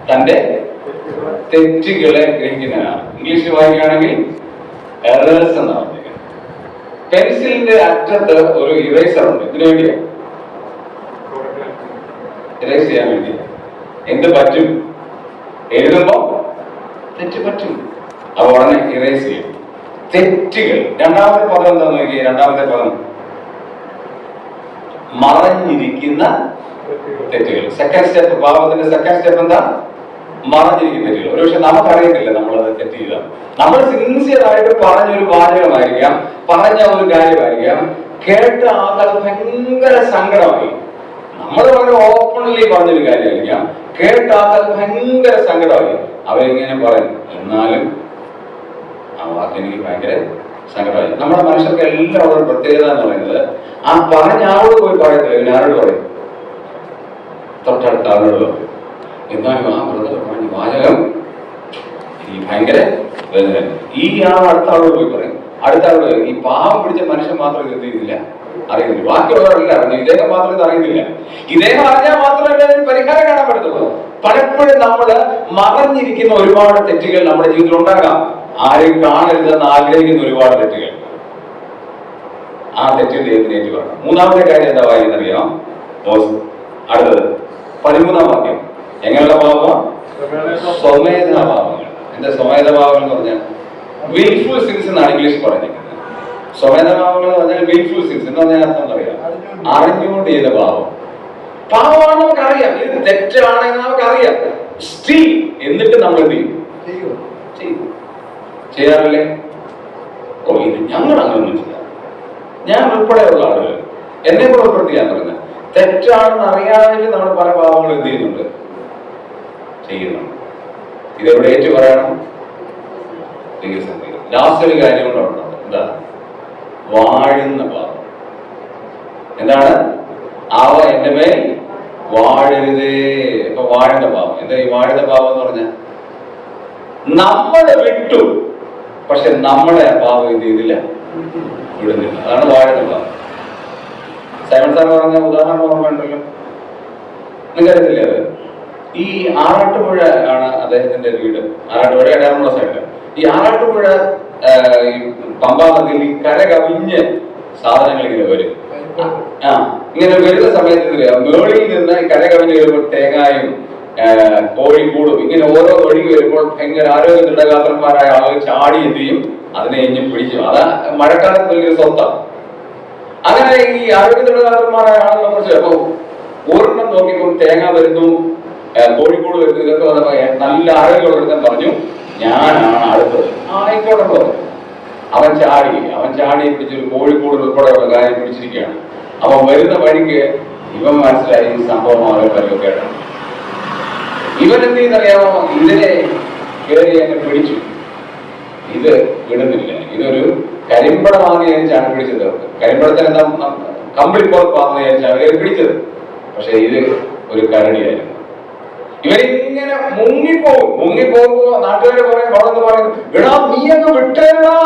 തന്റെ തെറ്റുകളെ ഗ്രഹിക്കുന്നവനാണ്. ഇംഗ്ലീഷിൽ വായിക്കുകയാണെങ്കിൽ എറേഴ്സ് എന്നാണ് പറഞ്ഞിരിക്കുന്നത്. പെൻസിലിന്റെ അറ്റത്ത് ഒരു ഇറേസർ ഉണ്ട്. ഇതിനു വേണ്ടിയാ, ഇറേസ് ചെയ്യാൻ വേണ്ടി. എന്ത് പറ്റും? എഴുതുമ്പോ തെറ്റ് പറ്റും, അപ്പൊ ഉടനെ ഇറേസ് ചെയ്യും. തെറ്റുകൾ. രണ്ടാമത്തെ പദം എന്താന്ന് നോക്കിയേ. രണ്ടാമത്തെ പദം മറഞ്ഞിരിക്കുന്ന തെറ്റുകൾ. സെക്കൻഡ് സ്റ്റെപ്പ്, പാപത്തിന്റെ സെക്കൻഡ് സ്റ്റെപ്പ് എന്താ? മറഞ്ഞിരിക്കുന്ന തെറ്റുകൾ. ഒരുപക്ഷെ നമുക്കറിയത്തില്ല നമ്മളത് തെറ്റ് ചെയ്ത. നമ്മൾ സിൻസിയർ ആയിട്ട് പറഞ്ഞൊരു വാചകമായിരിക്കാം, പറഞ്ഞ ഒരു കാര്യമായിരിക്കാം, കേട്ട ആൾക്കാർക്ക് ഭയങ്കര സങ്കടമായി. നമ്മൾ വളരെ ഓപ്പൺലി പറഞ്ഞൊരു കാര്യമായിരിക്കാം, കേട്ട ആൾക്കാർക്ക് ഭയങ്കര സങ്കടമായി. അവരിങ്ങനെ പറയും, എന്നാലും ആ വാക്ക് എനിക്ക് ഭയങ്കര സങ്കടമായി. നമ്മുടെ മനുഷ്യർക്ക് എല്ലാം ഒരു പ്രത്യേകത എന്ന് പറയുന്നത്, ആ പറഞ്ഞ ആളോട് പോയി പറയത്തില്ല, പിന്നെ ആരോട് പറയും? തൊട്ടടുത്ത ആളോട് പറയും. എന്നാലും ആ ബ്രദർ പറഞ്ഞ വാചകം ഈ ഭയങ്കര വേദന. ഈ അടുത്ത ആളോട് പോയി പറയും. അടുത്ത ആളോട് പറയും. ഈ പാവം പിടിച്ച മനുഷ്യൻ മാത്രം ഇത് ചെയ്യുന്നില്ല, അറിയുന്നില്ല. ബാക്കിയുള്ളവരല്ല അറിഞ്ഞു, ഇദ്ദേഹം മാത്രം ഇത് അറിയുന്നില്ല. ഇദ്ദേഹം അറിഞ്ഞാൽ മാത്രമല്ല അതിന് പരിഹാരം കാണാൻ പറ്റത്തുള്ളൂ. പലപ്പോഴും നമ്മള് മറഞ്ഞിരിക്കുന്ന ഒരുപാട് തെറ്റുകൾ നമ്മുടെ ജീവിതത്തിൽ ഉണ്ടാകാം. ആരും കാണരുതെന്ന് ആഗ്രഹിക്കുന്ന ഒരുപാട് തെറ്റുകൾ. ആ തെറ്റിൽ ദൈവത്തിന് ഏറ്റു പറയണം. മൂന്നാമത്തെ കാര്യം എന്താ വായിക്കുന്നറിയാം? അടുത്തത് 13-ാം വാക്യം. എങ്ങനെയുള്ള പാപം? സ്വമേധാഭാവങ്ങൾ. എന്താ സ്വമേധാഭാവങ്ങൾ എന്ന് പറഞ്ഞാൽ? വിൽഫുൾ സിൻസ് എന്നാണ് ഇംഗ്ലീഷ് പറഞ്ഞിരിക്കുന്നത്. സ്വമേധാഭാവങ്ങൾ എന്ന് പറഞ്ഞാൽ വിൽഫുൾ സിൻസ് എന്ന് പറഞ്ഞാൽ അർത്ഥം അറിയാം, അറിഞ്ഞുകൊണ്ട് ചെയ്ത പാപം. പാപമാണെന്ന് നമുക്കറിയാം, ഇത് തെറ്റാണെന്ന് നമുക്കറിയാം. സ്റ്റിൽ എന്നിട്ട് നമ്മൾ എന്ത് ചെയ്യും? ചെയ്യാറില്ലേ? ഓ, ഇത് ഞങ്ങൾ അങ്ങനൊന്നും ചെയ്യാം. ഞാൻ ഉൾപ്പെടെയുള്ള ആളുകൾ, എന്നെ കൂടെ ഉൾപ്പെടുത്തിയാൻ പറയുന്നത്, തെറ്റാണെന്ന് അറിയാതെ നമ്മൾ പല പാപങ്ങളും എന്ത് ചെയ്യുന്നുണ്ട്? ചെയ്യുന്നുണ്ട്. ഇതെവിടെ ഏറ്റു പറയണം? ലാസ്റ്റ് ഒരു കാര്യം കൊണ്ടുണ്ട്. എന്താ? വാഴുന്ന പാപം. എന്താണ്? അവ എന്റെ മേൽ വാഴരുതേ. ഇപ്പൊ വാഴുന്ന പാപം. എന്താ ഈ വാഴുന്ന പാപം എന്ന് പറഞ്ഞാൽ? നമ്മളെ വിട്ടു, പക്ഷെ നമ്മളെ ആ പാപം എന്ത് ചെയ്തില്ല? വിടുന്നില്ല. അതാണ് വാഴുന്ന പാപം. സൈമൺ സാർ പറഞ്ഞ ഉദാഹരണം ഓർമ്മയുണ്ടല്ലോ, നിങ്ങൾക്കറിയത്തില്ലേ അത്? ഈ ആറാട്ടുപുഴ ആണ് അദ്ദേഹത്തിന്റെ വീട്. ആറാട്ടുപുഴ എടയാറുമുള്ള സൈഡില്. ഈ ആറാട്ടുപുഴ ഈ പമ്പാ നദിയിൽ ഈ കര കവിഞ്ഞ് സാധനങ്ങൾ ഇങ്ങനെ വരും. ഇങ്ങനെ വരുന്ന സമയത്ത് മേളിൽ നിന്ന് കര കവിഞ്ഞ് വരുമ്പോൾ തേങ്ങായും കോഴിക്കൂടും ഇങ്ങനെ ഓരോ ഒഴുകി വരുമ്പോൾ ഭയങ്കര ആരോഗ്യ ദൃഢഗാത്രന്മാരായ ആളുകൾ ചാടി എത്തിയും അതിനെ ഇഞ്ഞും പിടിക്കും. അതാ മഴക്കാലത്ത് വലിയൊരു സ്വത്താണ്. അങ്ങനെ ഈ ആരോഗ്യ ദൃഢഗാത്രന്മാരായ ആളുകൾ നമ്മൾ ചിലപ്പോൾ ഒരെണ്ണം നോക്കിയപ്പോൾ തേങ്ങ വരുന്നു, കോഴിക്കോട് വരുന്നു, ഇതൊക്കെ നല്ല ആരോഗ്യമുള്ളവരെന്ന് പറഞ്ഞു, ഞാനാണ് അടുത്തത്. ആയിക്കോട്ടെ പറഞ്ഞു. അവൻ ചാടി പിടിച്ചൊരു കോഴിക്കോട് ഉൾപ്പെടെയുള്ള കാര്യം പിടിച്ചിരിക്കുകയാണ്. അവൻ വരുന്ന വഴിക്ക് ഇവൻ മനസ്സിലായി ഈ സംഭവം അവരെ പരിവക്കേടാണ്. ഇവൻ എന്ത് ചെയ്യുന്നറിയാമോ? ഇതിനെ കയറി അങ്ങ് പിടിച്ചു. ഇത് വിടുന്നില്ല. ഇതൊരു കരിമ്പടമാണെന്ന് വിചാരിച്ചാണ് പിടിച്ചത്. കരിമ്പടത്തിന് കമ്പിളിപ്പുറപ്പാന്ന് വിചാരിച്ചാണ് കയറി പിടിച്ചത്. പക്ഷെ ഇത് ഒരു കരടിയായിരുന്നു. ഇവരിങ്ങനെ മുങ്ങിപ്പോകുമ്പോ നാട്ടുകാരെ പറയും, അവിടെ പറയും, എടാ നീ അങ്ങ് വിട്ടേടാ.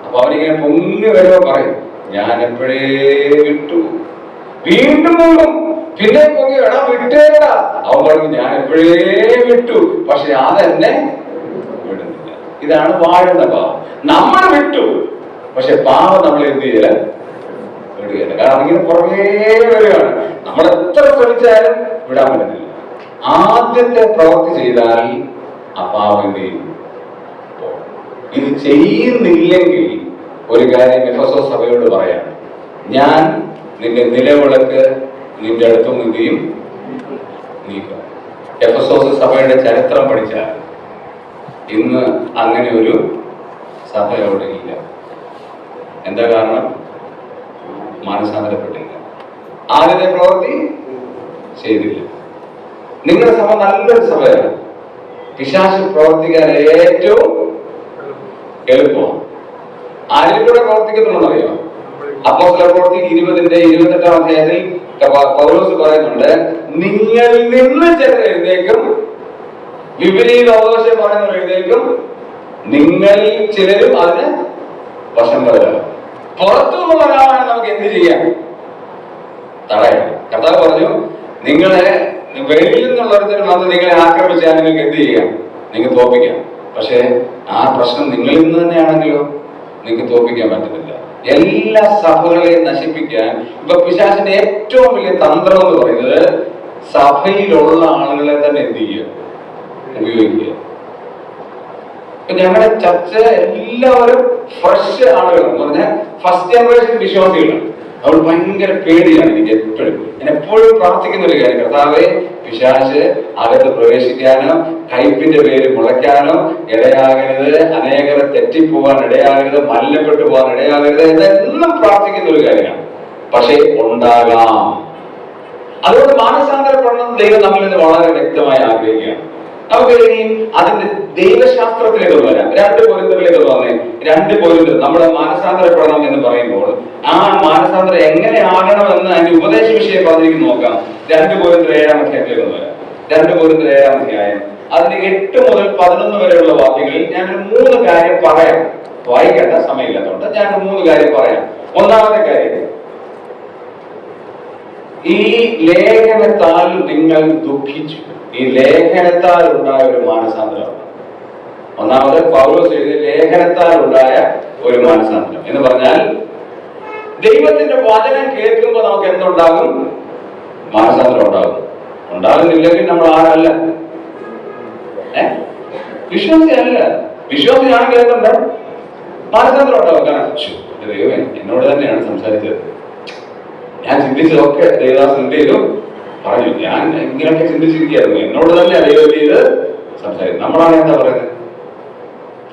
അപ്പൊ അവരിങ്ങനെ പൊങ്ങി വരുമ്പോ പറയും, ഞാൻ എപ്പോഴേ വിട്ടു. വീണ്ടും മുങ്ങും, പിന്നെ പൊങ്ങി, എടാ വിട്ടേടാ. അവൻ പറയും, ഞാൻ എപ്പോഴേ വിട്ടു, പക്ഷെ അതെന്നെ വിടുന്നില്ല. ഇതാണ് വാഴുന്ന പാവം. നമ്മൾ വിട്ടു, പക്ഷെ പാവം നമ്മൾ എന്ത് ചെയ്യില്ല, വിടുകയില്ല. കാരണം ഇങ്ങനെ പുറകേ വരികയാണ്. നമ്മൾ എത്ര ശ്രമിച്ചാലും വിടാൻ പറ്റുന്നില്ല. ആദ്യത്തെ പ്രവൃത്തി ചെയ്താൽ അപ്പാവം എന്ത് ചെയ്യും? ഇത് ചെയ്യുന്നില്ലെങ്കിൽ ഒരു കാര്യം എഫെസോസ് സഭയോട് പറയാം, ഞാൻ നിന്റെ നിലവിളക്ക് നിന്റെ അടുത്തും എന്ത് ചെയ്യും? നീക്കും. എഫെസോസ് സഭയുടെ ചരിത്രം പഠിച്ചാൽ ഇന്ന് അങ്ങനെ ഒരു സഭ അവിടെ ഇല്ല. എന്താ കാരണം? മാനസാന്തരപ്പെട്ടില്ല. ആദ്യത്തെ പ്രവൃത്തി ചെയ്തില്ല. നിങ്ങളുടെ സഭ നല്ലൊരു സഭയാണ്. പിശാച് പ്രവർത്തിക്കാൻ ഏറ്റവും എളുപ്പമാണ്. ആരിൽ കൂടെ പ്രവർത്തിക്കുന്നുണ്ടെന്നറിയോ? അപ്പോസ്തല പ്രവൃത്തി 20-28 അധ്യായത്തിൽ പൗലോസ് പറയുന്നുണ്ട്, നിങ്ങളിൽ നിന്ന് ചിലർ എഴുന്നേൽക്കും, വിപരീത അവകാശം പറയുന്നവർ എഴുന്നേൽക്കും, നിങ്ങളിൽ ചിലരും അതിന് വശം വരാം. പുറത്തുനിന്ന് ഒരാളാണ് നമുക്ക് എന്ത് ചെയ്യാം? തടയാം. കർത്താവ് പറഞ്ഞു, നിങ്ങളെ വെളിയിൽ നിന്നുള്ളവരും വന്ന് നിങ്ങളെ ആക്രമിച്ചാൽ നിങ്ങൾക്ക് എന്ത് ചെയ്യാം? നിങ്ങൾക്ക് തോൽപ്പിക്കാം. പക്ഷെ ആ പ്രശ്നം നിങ്ങളിൽ നിന്ന് തന്നെയാണെങ്കിലോ നിങ്ങൾക്ക് തോൽപ്പിക്കാൻ പറ്റുന്നില്ല. എല്ലാ സഭകളെയും നശിപ്പിക്കാൻ ഇപ്പൊ പിശാചിന്റെ ഏറ്റവും വലിയ തന്ത്രം എന്ന് പറയുന്നത് സഭയിലുള്ള ആളുകളെ തന്നെ എന്ത് ചെയ്യുക? ഉപയോഗിക്കുക. ഇപ്പൊ ഞങ്ങളുടെ ചർച്ച എല്ലാവരും ഫ്രഷ് ആളുകളാണ്, പറഞ്ഞാൽ ഫസ്റ്റ് ജനറേഷൻ വിശ്വാസികളാണ്. അതുകൊണ്ട് ഭയങ്കര പേടിയാണ് എനിക്ക് എപ്പോഴും. ഞാൻ എപ്പോഴും പ്രാർത്ഥിക്കുന്ന ഒരു കാര്യം, കർത്താവേ, പിശാച് അകത്ത് പ്രവേശിക്കാനോ കയ്പിന്റെ പേര് മുളയ്ക്കാനോ ഇടയാകരുത്, അനേകരെ തെറ്റിപ്പോവാൻ ഇടയാകരുത്, മലിനപ്പെട്ടു പോകാൻ ഇടയാകരുത് എന്നെന്നും പ്രാർത്ഥിക്കുന്ന ഒരു കാര്യമാണ്. പക്ഷേ ഉണ്ടാകാം. അതുകൊണ്ട് മാനസാന്തരപ്പെടണം ദൈവം നമ്മളിൽ നിന്ന് വളരെ വ്യക്തമായി ആഗ്രഹിക്കുകയാണ്. നമുക്ക് ഇനിയും അതിന്റെ ദൈവശാസ്ത്രത്തിലേക്ക് വരാം. 2 കൊരിന്ത്യരിലേക്ക് വന്നേ. 2 കൊരിന്ത്യർ നമ്മുടെ മാനസാന്തരപ്പെടണം എന്ന് പറയുമ്പോൾ ആ മാനസാന്തരം എങ്ങനെ ആകണമെന്ന് അതിന്റെ ഉപദേശ വിഷയം പറഞ്ഞിരിക്കും നോക്കാം. 2 കൊരിന്ത്യർ 7-ാം അധ്യായത്തിലേക്ക് വരാം. 2 കൊരിന്ത്യർ 7-ാം അധ്യായം അതിന് 8 മുതൽ 11 വരെയുള്ള വാക്യങ്ങളിൽ ഞാൻ 3 കാര്യം പറയാം. വായിക്കേണ്ട സമയമില്ലാത്തതുകൊണ്ട് ഞാൻ 3 കാര്യം പറയാം. ഒന്നാമത്തെ കാര്യം, ഈ ലേഖനത്താൽ നിങ്ങൾ ദുഃഖിച്ചു. ഈ ലേഖനത്താൽ ഉണ്ടായ ഒരു മാനസാന്തരം. ഒന്നാമത് പൗലോസ് എഴുതിയ ലേഖനത്താൽ ഉണ്ടായ ഒരു മാനസാന്തരം എന്ന് പറഞ്ഞാൽ ദൈവത്തിന്റെ വചനം കേൾക്കുമ്പോൾ നമുക്ക് എന്തുണ്ടാകും? മാനസാന്തരം ഉണ്ടാകും. ഉണ്ടാകുന്നില്ലെങ്കിൽ നമ്മൾ ആരല്ല? വിശ്വാസിയല്ല. വിശ്വാസിയാണെങ്കിൽ എന്തുണ്ട്? മാനസാന്തരം ഉണ്ടാകും. കാരണം ദൈവമേ എന്നോട് തന്നെയാണ് സംസാരിച്ചത്, ഞാൻ ചിന്തിച്ചതൊക്കെ ദേവദാസൻ എന്ത് ചെയ്തു പറഞ്ഞു, ഞാൻ ഇങ്ങനെയൊക്കെ ചിന്തിച്ചിരിക്കുകയായിരുന്നു, എന്നോട് തന്നെ ദൈവം ചെയ്ത് സംസാരിക്കും. നമ്മളാണ് എന്താ പറയുന്നത്?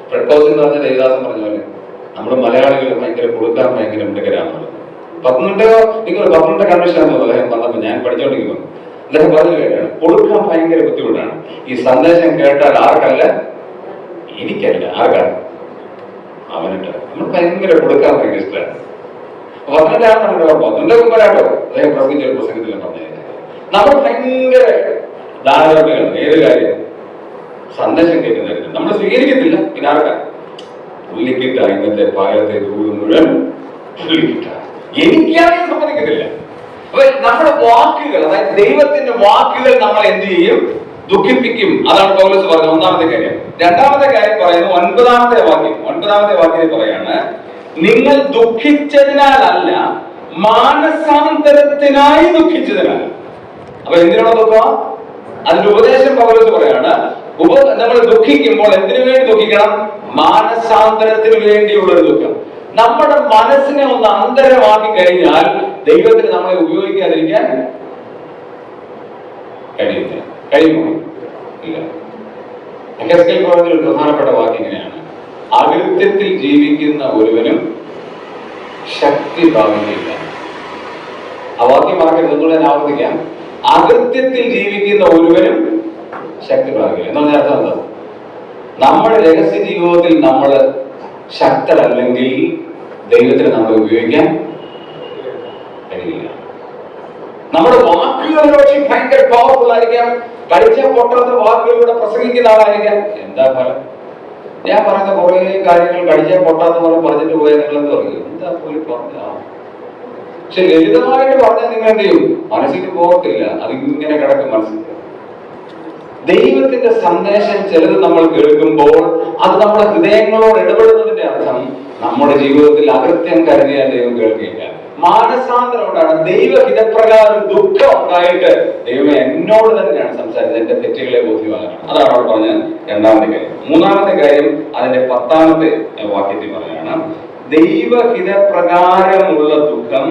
ഫ്രെഡ്കോസ് എന്ന് പറഞ്ഞ ദേവദാസൻ പറഞ്ഞ പോലെ നമ്മൾ മലയാളികൾ ഭയങ്കര കൊടുക്കാൻ ഭയങ്കര മിടുക്കരാണ്. പത്തനംതിട്ട കൺവെൻഷനാണെന്ന് അദ്ദേഹം വന്നപ്പോൾ ഞാൻ പഠിച്ചോണ്ടിരിക്കുന്നു. അദ്ദേഹം പറഞ്ഞ കാര്യമാണ്, കൊടുക്കാൻ ഭയങ്കര ബുദ്ധിമുട്ടാണ്. ഈ സന്ദേശം കേട്ടാൽ ആർക്കല്ല? എനിക്കല്ല, ആർക്കാണ്? അവനിട്ട്. നമ്മൾ ഭയങ്കര കൊടുക്കാൻ ഭയങ്കര ഇഷ്ടമാണ്. പത്തനംതിട്ട മുമ്പാട്ടോ അദ്ദേഹം പ്രസംഗിച്ച ഒരു പ്രസംഗത്തിൽ പറഞ്ഞു, നമ്മൾ ഭയങ്കര ദാനധർമ്മികളാണ്. ഏത് കാര്യം? സന്ദേശം കേൾക്കുന്ന നമ്മൾ സ്വീകരിക്കത്തില്ല. പിന്നെ ആർക്കാ? പുള്ളിക്കിട്ട ഇന്നത്തെ പാലത്തെ ദൂരം മുഴുവൻ പുള്ളിക്കിട്ട. എനിക്കാണെങ്കിൽ സമ്മതിക്കത്തില്ല. അപ്പൊ നമ്മുടെ വാക്കുകൾ, അതായത് ദൈവത്തിന്റെ വാക്കുകൾ നമ്മൾ എന്ത് ചെയ്യും? ദുഃഖിപ്പിക്കും. അതാണ് പൗലോസ് പറഞ്ഞത് ഒന്നാമത്തെ കാര്യം. രണ്ടാമത്തെ കാര്യം പറയുന്നു ഒൻപതാമത്തെ വാക്യം പറയാണ്, നിങ്ങൾ ദുഃഖിച്ചതിനാലല്ല മാനസാന്തരത്തിനായി ദുഃഖിച്ചതിനാൽ. അപ്പൊ എന്തിനുള്ള ദുഃഖം? അതിന്റെ ഉപദേശം പൗലോസ് പറയാണ്, നമ്മൾ ദുഃഖിക്കുമ്പോൾ എന്തിനു വേണ്ടി ദുഃഖിക്കണം? മാനസാന്തരത്തിന് വേണ്ടിയുള്ളൊരു ദുഃഖം. നമ്മുടെ മനസ്സിനെ ഒന്ന് അന്തരമാക്കി കഴിഞ്ഞാൽ ദൈവത്തിന് നമ്മളെ ഉപയോഗിക്കാതിരിക്കാൻ കഴിയുമോ? ഇല്ല. എഹെസ്കേൽ പറഞ്ഞ ഒരു പ്രധാനപ്പെട്ട വാക്യം ഇങ്ങനെയാണ്, അകൃത്യത്തിൽ ജീവിക്കുന്ന ഒരുവനും ശക്തി പ്രാപിക്കില്ല. ആ വാക്യം മറക്കരുത്, ഒന്നുകൂടെ ഞാൻ ആവർത്തിക്കാം. അകൃത്യത്തിൽ ജീവിക്കുന്ന ഒരുവനും ശക്തി പ്രാപിക്കില്ല എന്ന് പറഞ്ഞാൽ അർത്ഥം എന്താ? നമ്മുടെ രഹസ്യ ജീവിതത്തിൽ നമ്മൾ ശക്തരല്ലെങ്കിൽ ദൈവത്തിന് നമ്മളെ ഉപയോഗിക്കാൻ കഴിയില്ല. നമ്മുടെ വാക്കുകൾ പക്ഷേ ഭയങ്കര പവർഫുൾ ആയിരിക്കാം. കഴിച്ച പൊട്ടാത്ത വാക്കുകളിലൂടെ പ്രസംഗിക്കുന്ന ആളായിരിക്കാം. എന്താ ഫലം? ഞാൻ പറയുന്ന കുറെ കാര്യങ്ങൾ കഴിച്ച പൊട്ടാത്ത പോലെ പറഞ്ഞിട്ട് പോയാൽ നിങ്ങൾ എന്ത് പറയും? എന്താ പോലും പറഞ്ഞ. പക്ഷെ ലളിതമായിട്ട് പറഞ്ഞാൽ നിങ്ങൾ എന്ത് ചെയ്യും? മനസ്സിന് പോകത്തില്ല, അതിങ്ങനെ കിടക്കും മനസ്സിൽ. ദൈവത്തിന്റെ സന്ദേശം ചിലത് നമ്മൾ കേൾക്കുമ്പോൾ അത് നമ്മുടെ ഹൃദയങ്ങളോട് ഇടപെടുന്നതിന്റെ അർത്ഥം നമ്മുടെ ജീവിതത്തിൽ അകൃത്യം കരുതിയാൽ ദൈവം കേൾക്കില്ല. മാനസാന്തരം ഉണ്ടാണ്. ദൈവഹിതപ്രകാരം ദുഃഖം ഉണ്ടായിട്ട് ദൈവം എന്നോട് തന്നെയാണ് സംസാരിച്ചത്, എന്റെ തെറ്റുകളെ ബോധ്യമാകാനാണ്. അതാണ് അവിടെ പറഞ്ഞ രണ്ടാമത്തെ കാര്യം. മൂന്നാമത്തെ കാര്യം അതിന്റെ 10ാമത്തെ വാക്യത്തിൽ പറയാണ്, ദൈവഹിതപ്രകാരമുള്ള ദുഃഖം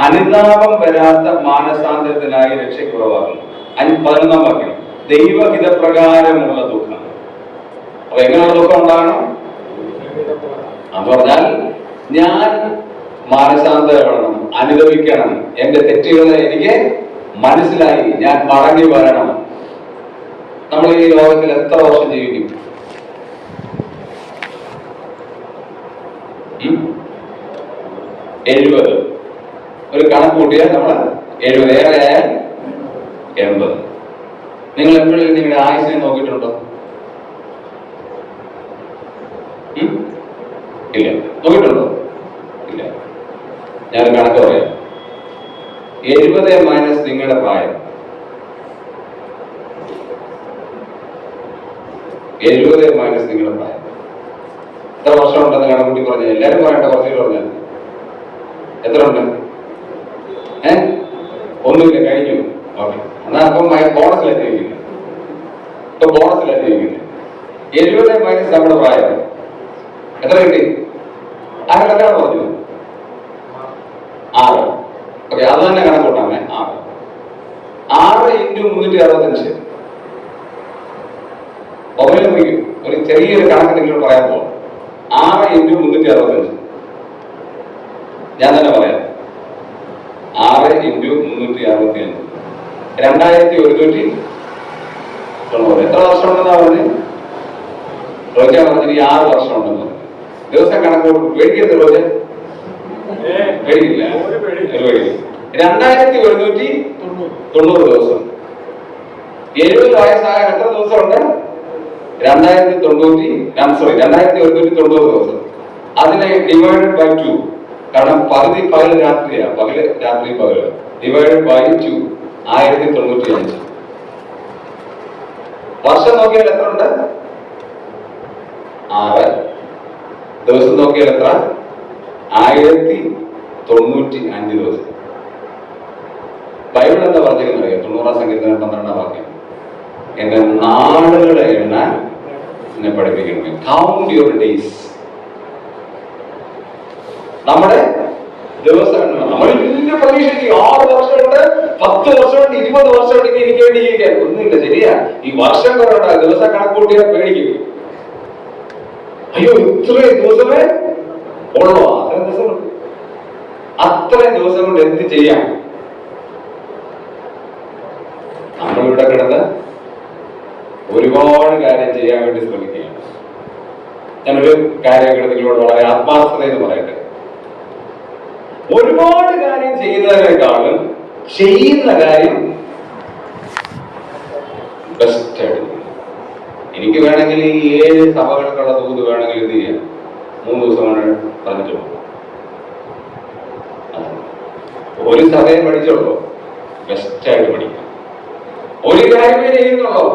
അനുതാപം വരാത്ത മാനസാന്തരത്തിനായി രക്ഷയ്ക്കുളവാകുന്നു. 11ാം വാക്യം, ദൈവഹിതപ്രകാരമുള്ള ദുഃഖം. അപ്പൊ എങ്ങനെയുള്ള ദുഃഖം ഉണ്ടാകണം? എന്ന് പറഞ്ഞാൽ ഞാൻ മാനസാന്തരപ്പെടണം, അനുഭവിക്കണം, എന്റെ തെറ്റുകളെ എനിക്ക് മനസ്സിലായി, ഞാൻ മടങ്ങി വരണം. നമ്മൾ ഈ ലോകത്തിൽ എത്ര വർഷം ജീവിക്കും? 70. ഒരു കണക്ക് കൂട്ടിയാൽ നമ്മൾ 70, ഏറെയായാൽ 80. നിങ്ങൾ എപ്പോഴും നിങ്ങളുടെ ആയുസിനെ നോക്കിയിട്ടുണ്ടോ? ഇല്ല. നോക്കിയിട്ടുണ്ടോ? ഇല്ല. ഞാൻ കണക്ക് പറയാം. 70 മൈനസ് നിങ്ങളുടെ പ്രായം, 70 മൈനസ് നിങ്ങളുടെ പ്രായം എത്ര വർഷം ഉണ്ടെന്ന് കണക്കൂട്ടി പറഞ്ഞാൽ എല്ലാവരും പറയണ്ട, കുറച്ചുകൂടി പറഞ്ഞാൽ എത്ര ഉണ്ട്? ഒന്നുമില്ല, കഴിഞ്ഞു. ഓക്കെ, എന്നാ അപ്പം ബോണസിലെത്തിയിരിക്കുന്നു. ഇപ്പൊ ബോണസിലെത്തിയിരിക്കുന്നു. 70 മൈനസ് നമ്മുടെ പ്രായം എത്ര കിട്ടി? ആരുടെ കല്യാണം പറഞ്ഞു? 6. ഓക്കെ, അത് തന്നെ കണക്കൂട്ടാമേ. 6 ഇൻറ്റു 365. മൊബൈൽ നോക്കും, ഒരു ചെറിയൊരു കണക്ക് നിങ്ങൾ പറയാൻ പോകും. 6 ഇൻറ്റു 365. ഞാൻ തന്നെ പറയാം. 6 ഇൻറ്റു 365 2190. എത്ര വർഷം ഉണ്ടെന്നാ പറഞ്ഞത്? റോജ പറഞ്ഞത് 6 വർഷം ഉണ്ടെന്ന് പറഞ്ഞു. ദിവസം കണക്കോട് പേടിക്കരുത് റോജ, പേടിക്കില്ല. 2190 ദിവസം. 70 വയസ്സാകാൻ എത്ര ദിവസം ഉണ്ട്? 2190 ദിവസം. അതിനെ ഡിവൈഡഡ് ബൈ 2. കാരണം പകുതി പകൽ രാത്രിയാണ്, പകല് രാത്രി പകല്. Divided by 2 1095. വർഷം നോക്കിയാൽ എത്ര ഉണ്ട്? 6. ദിവസം നോക്കിയാൽ എത്ര? 1095 ദിവസം. ബൈബിൾ എന്താ പറഞ്ഞിരിക്കുന്നത് അറിയാം? 90-ാം സങ്കീർത്തനം 12-ാം വാക്യം, എന്റെ നാളുകളെ എണ്ണാൻ എന്നെ പഠിപ്പിക്കണമേ. Count your days. നമ്മുടെ ദിവസം എണ്ണണം. നമ്മൾ വലിയ പ്രതീക്ഷിക്കും 6 വർഷമുണ്ട്, 10 വർഷമുണ്ട്, 20 വർഷമുണ്ട്, എനിക്ക് വേണ്ടി ജീവിക്കാൻ. ഒന്നുമില്ല, ശരിയാ. ഈ വർഷം കുറവുണ്ട്, ദിവസം കണക്കൂട്ടിയാൽ പേടിക്കും. അയ്യോ, ഇത്രയും ദിവസമേ ഉള്ളോ? അത്രയും ദിവസം കൊണ്ട് എന്ത് ചെയ്യാം? നമ്മളിവിടെ കിടന്ന് ഒരുപാട് കാര്യം ചെയ്യാൻ വേണ്ടി ശ്രമിക്കുകയാണ്. ഞാനൊരു കാര്യം നിങ്ങളോട് വളരെ ആത്മാർത്ഥതയെന്ന് പറയട്ടെ. ഒരുപാട് കാര്യം ചെയ്യുന്നതിനേക്കാളും ചെയ്യുന്ന കാര്യം ബെസ്റ്റ് ആയിട്ട്. എനിക്ക് വേണമെങ്കിൽ ഈ 7 സഭകൾക്കുള്ള ദൂത് വേണമെങ്കിൽ ഇത് ചെയ്യാം. 3 ദിവസം കൊണ്ട് പറഞ്ഞിട്ട് പോകും. ഒരു സഭയെ പഠിച്ചുള്ളൂ, ബെസ്റ്റായിട്ട് പഠിക്കണം. ഒരു കാര്യമേ ചെയ്യുന്നുള്ളൂ,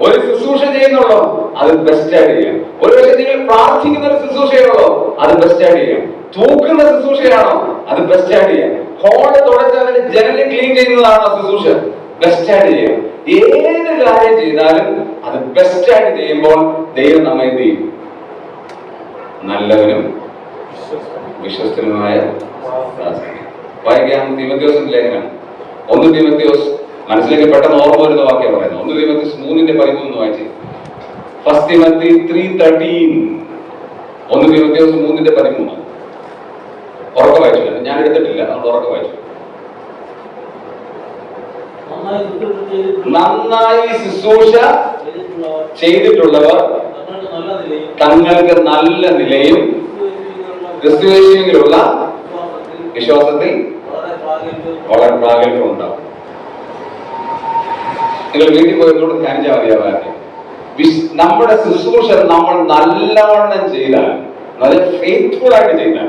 ഒരു ശുശ്രൂഷ ചെയ്യുന്നുള്ളൂ, അത് ബെസ്റ്റായിട്ട് ചെയ്യാം. ഒരു പക്ഷേ നിങ്ങൾ പ്രാർത്ഥിക്കുന്ന ഒരു ശുശ്രൂഷയാണോ, അത് ബെസ്റ്റായിട്ട് ചെയ്യാം. തൂക്കുന്ന ശുശ്രൂഷയാണോ, അത് ബെസ്റ്റായിട്ട് ചെയ്യാം. ഹോള് തുടച്ച് അതിന് ജനലി ക്ലീൻ ചെയ്യുന്നതാണോ ശുശ്രൂഷ, ബെസ്റ്റായിട്ട് ചെയ്യാം. ഏത് കാര്യം ചെയ്താലും അത് ബെസ്റ്റായിട്ട് ചെയ്യുമ്പോൾ ദൈവം നമ്മെ എന്ത് ചെയ്യും? നല്ലവനും വിശ്വസ്തനുമായ വായിക്കാം. തീമോഥെയോസിന്റെ ലേഖനം 1 തീമോഥെയോസ്, മനസ്സിലേക്ക് പെട്ടെന്ന് ഓർമ്മ വരുന്ന വാക്യം പറയുന്നത് 1 തീമോഥെയോസ് 3:13 വായിച്ച്. 1 Timothy 3:13. 1 തീമോഥെയോസ് 3:13. ഉറക്കം വായിച്ചു, ഞാൻ എടുത്തിട്ടില്ല, നമ്മൾ ഉറക്കം വായിച്ചു. നന്നായി ശുശ്രൂഷ ചെയ്തിട്ടുള്ളവർ തങ്ങൾക്ക് നല്ല നിലയും ക്രിസ്തുയേശുവിലുള്ള വിശ്വാസത്തിൽ വളരെ പ്രാഗൽഭ്യം ഉണ്ടാവും. നിങ്ങൾ വീട്ടിൽ പോയതോട് ധ്യാനിച്ചാൽ മതിയാവാതെ നമ്മുടെ ശുശ്രൂഷ നമ്മൾ നല്ലവണ്ണം ചെയ്താൽ, ഫെയ്ത്ത്ഫുൾ ആയിട്ട് ചെയ്താൽ,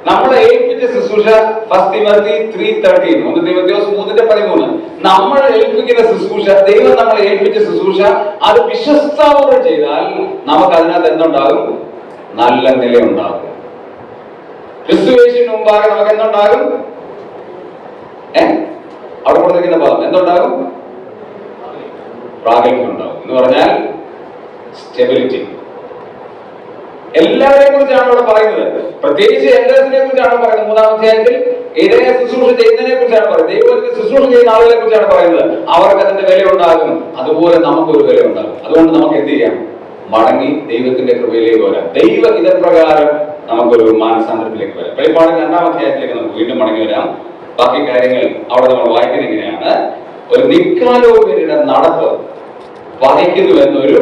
നമ്മളെ ഏൽപ്പിച്ച ശുശ്രൂഷ 1 Timothy 3:13, 1 Timothy 3:13, നമ്മൾ ഏൽപ്പിക്കുന്ന ശുശ്രൂഷ, ദൈവം നമ്മളെ ഏൽപ്പിച്ച ശുശ്രൂഷ അത് വിശ്വസ്തയോടെ ചെയ്താൽ നമുക്ക് അതിനകത്ത് എന്തുണ്ടാകും? നല്ല നിലയുണ്ടാകും. ക്രിസ്തുയേശുവിന് മുമ്പാകെ നമുക്ക് എന്തുണ്ടാകും? അവിടെ കൊടുത്തിരിക്കുന്ന പദം എന്തുണ്ടാകും? പ്രാഗൽഭ്യം ഉണ്ടാകും എന്ന് പറഞ്ഞാൽ സ്റ്റെബിലിറ്റി. എല്ലാവരെയും കുറിച്ചാണ് ഇവിടെ പറയുന്നത്. പ്രത്യേകിച്ച് എല്ലാത്തിനെ കുറിച്ചാണ് പറയുന്നത്. 3-ാം അധ്യായത്തിൽ ഇതേ ശുശ്രൂഷ ചെയ്യുന്നതിനെ കുറിച്ചാണ് പറയുന്നത്. ദൈവത്തിന് ശുശ്രൂഷ ചെയ്യുന്ന ആളുകളെ കുറിച്ചാണ് പറയുന്നത്. അവർക്ക് അതിന്റെ വില ഉണ്ടാകും, അതുപോലെ നമുക്കൊരു വില ഉണ്ടാകും. അതുകൊണ്ട് നമുക്ക് എന്ത് ചെയ്യാം? മടങ്ങി ദൈവത്തിന്റെ കൃപയിലേക്ക് വരാം. ദൈവ ഇതപ്രകാരം നമുക്കൊരു മാനസാന്തരത്തിലേക്ക് വരാം. വെളിപ്പാട് 2-ാം അധ്യായത്തിലേക്ക് നമുക്ക് വീണ്ടും മടങ്ങി വരാം. ബാക്കി കാര്യങ്ങൾ അവിടെ നമ്മൾ വായിക്കുന്നത് എങ്ങനെയാണ്? ഒരു നിക്കാലോപേരുടെ നടപ്പ് വഹിക്കുന്നു എന്നൊരു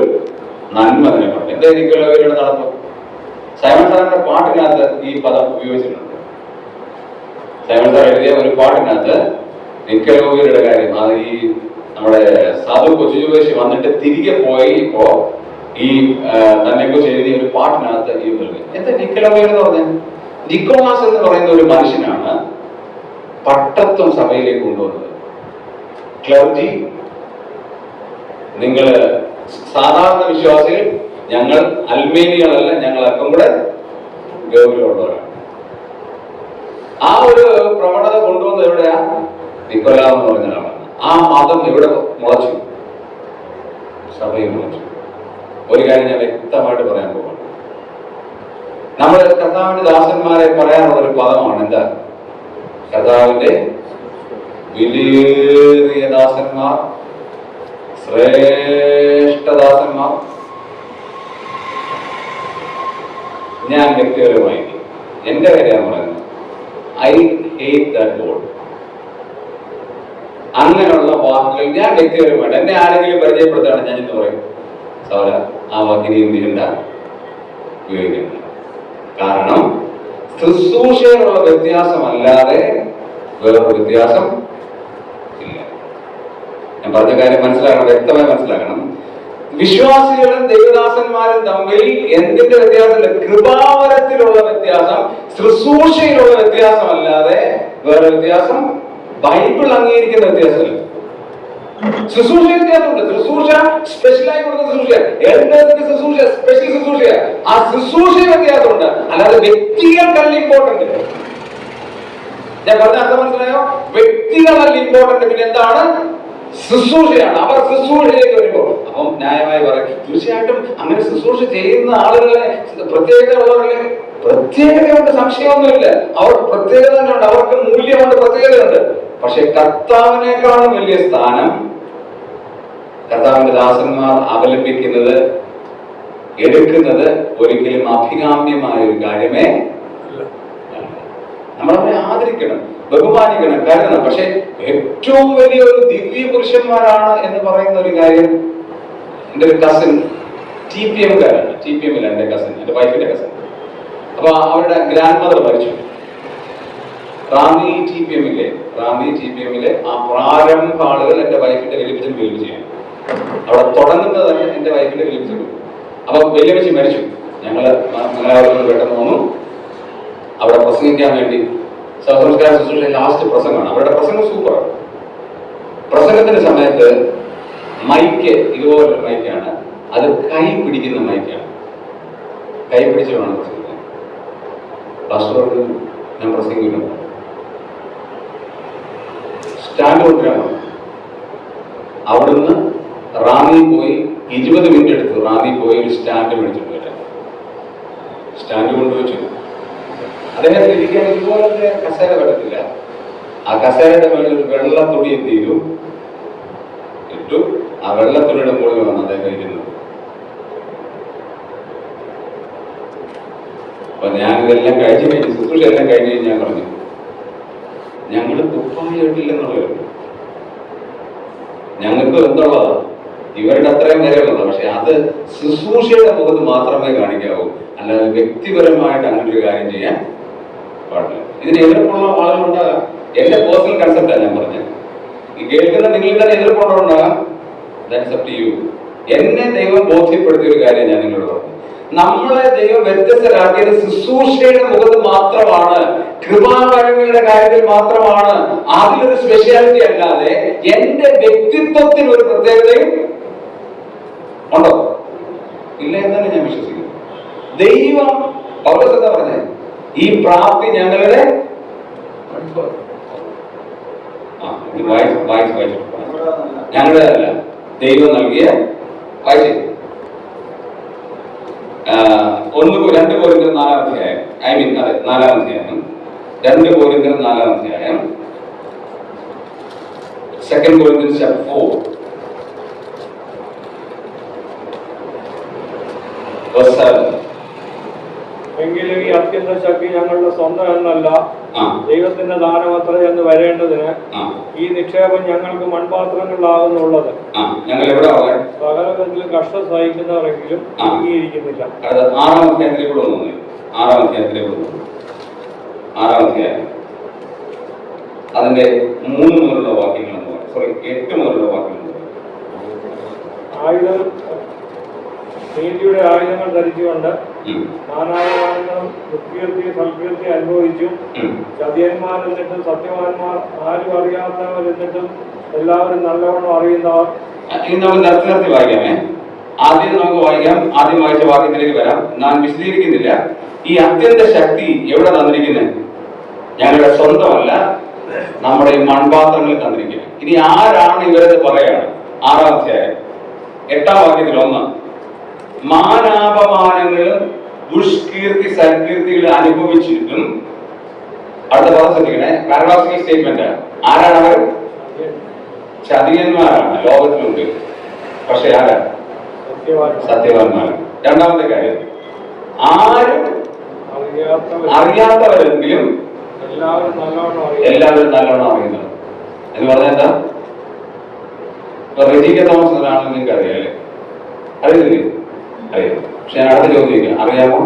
നന്മ നിലപാട്. എന്താ നിക്കാലോപേരുടെ നടപ്പ്? സൈമൺ സാറിന്റെ പാട്ടിനകത്ത് ഈ പദം ഉപയോഗിച്ചിട്ടുണ്ട്. സൈമൺ സാർ എഴുതിയ ഒരു പാട്ടിനകത്ത് നിക്കലോവിയരുടെ കാര്യം, അത് ഈ നമ്മുടെ സാധു കൊച്ചുജോവേശി വന്നിട്ട് തിരികെ പോയപ്പോ ഈ തന്നെ കുറിച്ച് എഴുതിയ ഒരു പാട്ടിനകത്ത് ഈ എന്താ നിക്കലോവിയർ എന്ന് പറഞ്ഞാൽ, നിക്കോളാസ് എന്ന് പറയുന്ന ഒരു മനുഷ്യനാണ് പട്ടത്വം സഭയിലേക്ക് കൊണ്ടുവന്നത്. ക്ലർജി, നിങ്ങൾ സാധാരണ വിശ്വാസികൾ, ഞങ്ങൾ അൽമേനികളല്ല, ഞങ്ങൾ അല്പം കൂടെ ഗൗരവമുള്ളവരാണ്. ആ ഒരു പ്രവണത കൊണ്ടുവന്നത് എവിടെയാ? നിക്കോല എന്ന് പറഞ്ഞ ആളാണ്. ആ മതം ഇവിടെ മുളച്ചു, സഭയിൽ മുളച്ചു. ഒരു കാര്യം ഞാൻ വ്യക്തമായിട്ട് പറയാൻ പോവാണ്. നമ്മുടെ കർത്താവിന്റെ ദാസന്മാരെ പറയാനുള്ള ഒരു പദമാണ് എന്താ? കർത്താവിന്റെ വിലയേറിയ ദാസന്മാർ, ശ്രേഷ്ഠദാസന്മാർ. ഞാൻ വ്യക്തിപരമായി എന്റെ കാര്യമാണ് പറയുന്നത്. I hate that word. അങ്ങനെയുള്ള വാക്കുകൾ ഞാൻ വ്യക്തിപരമായിട്ട് എന്നെ ആരെങ്കിലും പരിചയപ്പെടുത്താണ് ഞാൻ ഇന്ന് പറയും, സൗര ആ വാക്കിനെ എന്ത് ചെയ്യണ്ട, ഉപയോഗിക്കണ്ട. കാരണം ശുശ്രൂഷയിലുള്ള വ്യത്യാസമല്ലാതെ വേറൊരു വ്യത്യാസം ഇല്ല. ഞാൻ പറഞ്ഞ കാര്യം മനസ്സിലാക്കണം, വ്യക്തമായി മനസ്സിലാക്കണം. വിശ്വാസികളും ദൈവദാസന്മാരും തമ്മിൽ എന്തിന്റെ വ്യത്യാസമില്ല? കൃപാവരത്തിലുള്ള വ്യത്യാസം, ശുശ്രൂഷയിലുള്ള വ്യത്യാസമല്ലാതെ വേറെ വ്യത്യാസം ബൈബിൾ അംഗീകരിക്കുന്ന വ്യത്യാസമില്ല. ശുശ്രൂഷ വ്യത്യാസമുണ്ട്. ശുശ്രൂഷ സ്പെഷ്യലായി കൊടുക്കുന്ന ശുശ്രൂഷ, എൽഡേഴ്സിന്റെ ശുശ്രൂഷ സ്പെഷ്യൽ ശുശ്രൂഷ. ആ ശുശ്രൂഷ വ്യത്യാസമുണ്ട്, അല്ലാതെ വ്യക്തികൾക്കല്ല ഇമ്പോർട്ടന്റ്. ഞാൻ പറഞ്ഞ അർത്ഥം മനസ്സിലായോ? വ്യക്തികളല്ല ഇമ്പോർട്ടന്റ്, പിന്നെ എന്താണ്? ശുശ്രൂഷയാണ്. അവർ ശുശ്രൂഷയിലേക്ക് വരുമ്പോൾ അപ്പം ന്യായമായി പറയും, തീർച്ചയായിട്ടും അങ്ങനെ ശുശ്രൂഷ ചെയ്യുന്ന ആളുകളെ പ്രത്യേകത ഉള്ളവരല്ലേ? പ്രത്യേകതയുണ്ട്, സംശയമൊന്നുമില്ല. അവർ പ്രത്യേകത തന്നെയുണ്ട്, അവർക്ക് മൂല്യമുണ്ട്, പ്രത്യേകതയുണ്ട്. പക്ഷെ കർത്താവിനേക്കാളും വലിയ സ്ഥാനം കർത്താവിന്റെ ദാസന്മാർ അവലംബിക്കുന്നത്, എടുക്കുന്നത് ഒരിക്കലും അഭികാമ്യമായ ഒരു കാര്യമേ. നമ്മളവരെ ആദരിക്കണം, ബഹുമാനിക്കണം, കരുതണം. പക്ഷെ ഏറ്റവും വലിയ ഒരു ദിവ്യ പുരുഷന്മാരാണ് എന്ന് പറയുന്ന ഒരു കാര്യം, എൻ്റെ ഒരു കസിൻ TPM കാരാണ്. TPM-ൽ എൻ്റെ കസിൻ, എൻ്റെ വൈഫിന്റെ കസിൻ. അപ്പൊ അവരുടെ ഗ്രാൻഡ് മദർ മരിച്ചു. റാന്നി TPM-ലെ ആ പ്രാരംഭ ആളുകൾ എൻ്റെ വൈഫിന്റെ വലിയപ്പച്ചൻ ബിൽഡ് ചെയ്യണം. അവിടെ തുടങ്ങുന്നത് തന്നെ എൻ്റെ വൈഫിന്റെ വലിയപ്പച്ചൻ. അപ്പൊ വലിയപ്പച്ചി മരിച്ചു. ഞങ്ങള് മംഗലാപുരത്ത് പെട്ടെന്ന് വന്നു. അവിടെ പ്രസംഗിക്കാൻ വേണ്ടി ശവസംസ്കാര ശുശ്രൂഷ ലാസ്റ്റ് പ്രസംഗമാണ്. അവരുടെ പ്രസംഗം സൂപ്പറാണ്. പ്രസംഗത്തിന്റെ സമയത്ത് മൈക്ക് ഇതുപോലൊരു മൈക്കാണ്, അത് കൈ പിടിക്കുന്ന മൈക്കാണ്. കൈ പിടിച്ച് വേണം പ്രസംഗിക്കാൻ. പാസ്റ്ററോട് ഞാൻ പ്രസംഗിക്കുന്നു, സ്റ്റാൻഡ് കൊണ്ടുവരാൻ. അവിടുന്ന് റാന്നി പോയി 20 മിനിറ്റ് എടുത്തു. റാന്നി പോയി ഒരു സ്റ്റാൻഡ് മേടിച്ചിട്ട് വരാൻ. സ്റ്റാൻഡ് കൊണ്ടുവച്ചു. അദ്ദേഹത്തിന് ഇരിക്കാൻ ഇതുപോലത്തെ കസേര കിടക്കില്ല. ആ കസേരയുടെ മേളിൽ ഒരു വെള്ള തുണി എന്ത് ചെയ്തു ഇട്ടു. ആ വെള്ളത്തുണിയുടെ മുകളിൽ വന്ന് അദ്ദേഹം ഇരുന്നത്. അപ്പൊ ഞാനിതെല്ലാം കഴിഞ്ഞ് ശുശ്രൂഷ എല്ലാം കഴിഞ്ഞ് ഞാൻ പറഞ്ഞു, ഞങ്ങൾ കുപ്പായിട്ടില്ലെന്നുള്ളത് ഞങ്ങൾക്ക് എന്തുള്ളതാ, ഇവരുടെ അത്രയും വരെയുള്ളതാ. പക്ഷെ അത് ശുശ്രൂഷയുടെ മുഖത്ത് മാത്രമേ കാണിക്കാവൂ, അല്ലാതെ വ്യക്തിപരമായിട്ട് അങ്ങനെ ഒരു കാര്യം ചെയ്യാൻ പാടില്ല. ഇതിന് എതിർപ്പുള്ള ആളുകളുണ്ടാകാം. എന്റെ പേഴ്സണൽ കൺസെപ്റ്റാണ് ഞാൻ പറഞ്ഞത്. ഈ കേൾക്കുന്ന നിങ്ങൾക്ക് തന്നെ എതിർപ്പുണ്ടാകാം. That's up to you. എന്നെ ദൈവം ബോധ്യപ്പെടുത്തിയ ഒരു കാര്യം ഞാൻ നിങ്ങളോട് പറഞ്ഞു. നമ്മളെ ദൈവം വ്യത്യസ്തരാക്കിയത് ശുശ്രൂഷയുടെ മുഖത്ത് മാത്രമാണ്, കൃപാവരങ്ങളുടെ കാര്യത്തിൽ മാത്രമാണ്. അതിലൊരു സ്പെഷ്യാലിറ്റി അല്ലാതെ എന്റെ വ്യക്തിത്വത്തിന് ഒരു പ്രത്യേകതയും ഉണ്ടോ ഇല്ല എന്നാണ് ഞാൻ വിശ്വസിക്കുന്നത്. ദൈവം പൗലോസ് എന്താ പറഞ്ഞത്? ഈ പ്രാപ്തി ഞങ്ങളുടെ ഞങ്ങളുടെ അല്ല, ദൈവം നൽകിയ വായിച്ചു. 2 കൊരിന്ത്യർ 4-ാം അധ്യായം, അതെ 4-ാം അധ്യായം, 2 കൊരിന്ത്യർ 4-ാം അധ്യായം, 2 Corinthians chapter 4 verse 7. എങ്കിലും ഈ അത്യന്ത ശക്തി ഞങ്ങളുടെ സ്വന്തം എന്നല്ല, ദൈവത്തിന്റെ ദാനമത്ര എന്ന് വരേണ്ടതിന് ഈ നിക്ഷേപം ഞങ്ങൾക്ക് മൺപാത്രങ്ങളിലാകുന്നുള്ളത്. ഞങ്ങൾ എവിടെ സകലത്തിലും കഷ്ടം സഹിക്കുന്നവരെങ്കിലും അംഗീകരിക്കുന്നില്ല. 6-ാം അധ്യായത്തിലേക്ക് വന്നു. 6-ാം അധ്യായം അതിന്റെ 3 മുതലുള്ള വാക്യങ്ങൾ, 8 മുതലുള്ള വാക്യങ്ങൾ. നീതിയുടെ ആയുധങ്ങൾ ധരിച്ചുകൊണ്ട് നാനായാളുകളും ദുഃഖീർത്തി സൽകീർത്തി അനുഭവിച്ചു. ചതിയന്മാരെന്നിട്ടും സത്യവാന്മാർ, ആരും അറിയാത്തവരെന്നിട്ടും എല്ലാവരും നല്ലവണ്ണം അറിയുന്നവർ. ഇനി നമുക്ക് നിർത്തി വായിക്കാമേ. ആദ്യം നമുക്ക് വായിക്കാം. ആദ്യം വായിച്ച വാക്യത്തിലേക്ക് വരാം. ഞാൻ വിശദീകരിക്കുന്നില്ല. ഈ അത്യന്ത ശക്തി എവിടെ തന്നിരിക്കുന്നത്? ഞങ്ങളുടെ സ്വന്തമല്ല, നമ്മുടെ ഈ മൺപാത്രങ്ങളിൽ തന്നിരിക്കുന്നത്. ഇനി ആരാണ് ഇവരെന്ന് പറയാണ്. 6-ാം അധ്യായം 8-ാം വാക്യത്തിൽ 1, മാനാപമാനങ്ങളും ദുഷ്കീർത്തി സൽകീർത്തികളും അനുഭവിച്ചിട്ടും. അടുത്ത പദം ശ്രദ്ധിക്കണേ, പാരഡോക്സിക്കൽ സ്റ്റേറ്റ്മെന്റ്. ആരാണ് അവർ? ചതിയന്മാരാണ്, ലോകത്തിലുണ്ട്. പക്ഷെ ആരാ? സത്യവാന്മാർ. രണ്ടാമത്തെ കാര്യം, ആരും അറിയാത്തവരെങ്കിലും എല്ലാവരും നല്ലോണം അറിയുന്നത് എന്ന് പറഞ്ഞാൽ എന്താ? റെജിക്ക തോമസ് ആണെന്ന് നിങ്ങൾക്ക് അറിയാല്ലേ? അറിയില്ലേ? അറിയാം. പക്ഷെ ഞാൻ അടുത്ത ചോദ്യം ചോദിക്കാം, അറിയാമോ?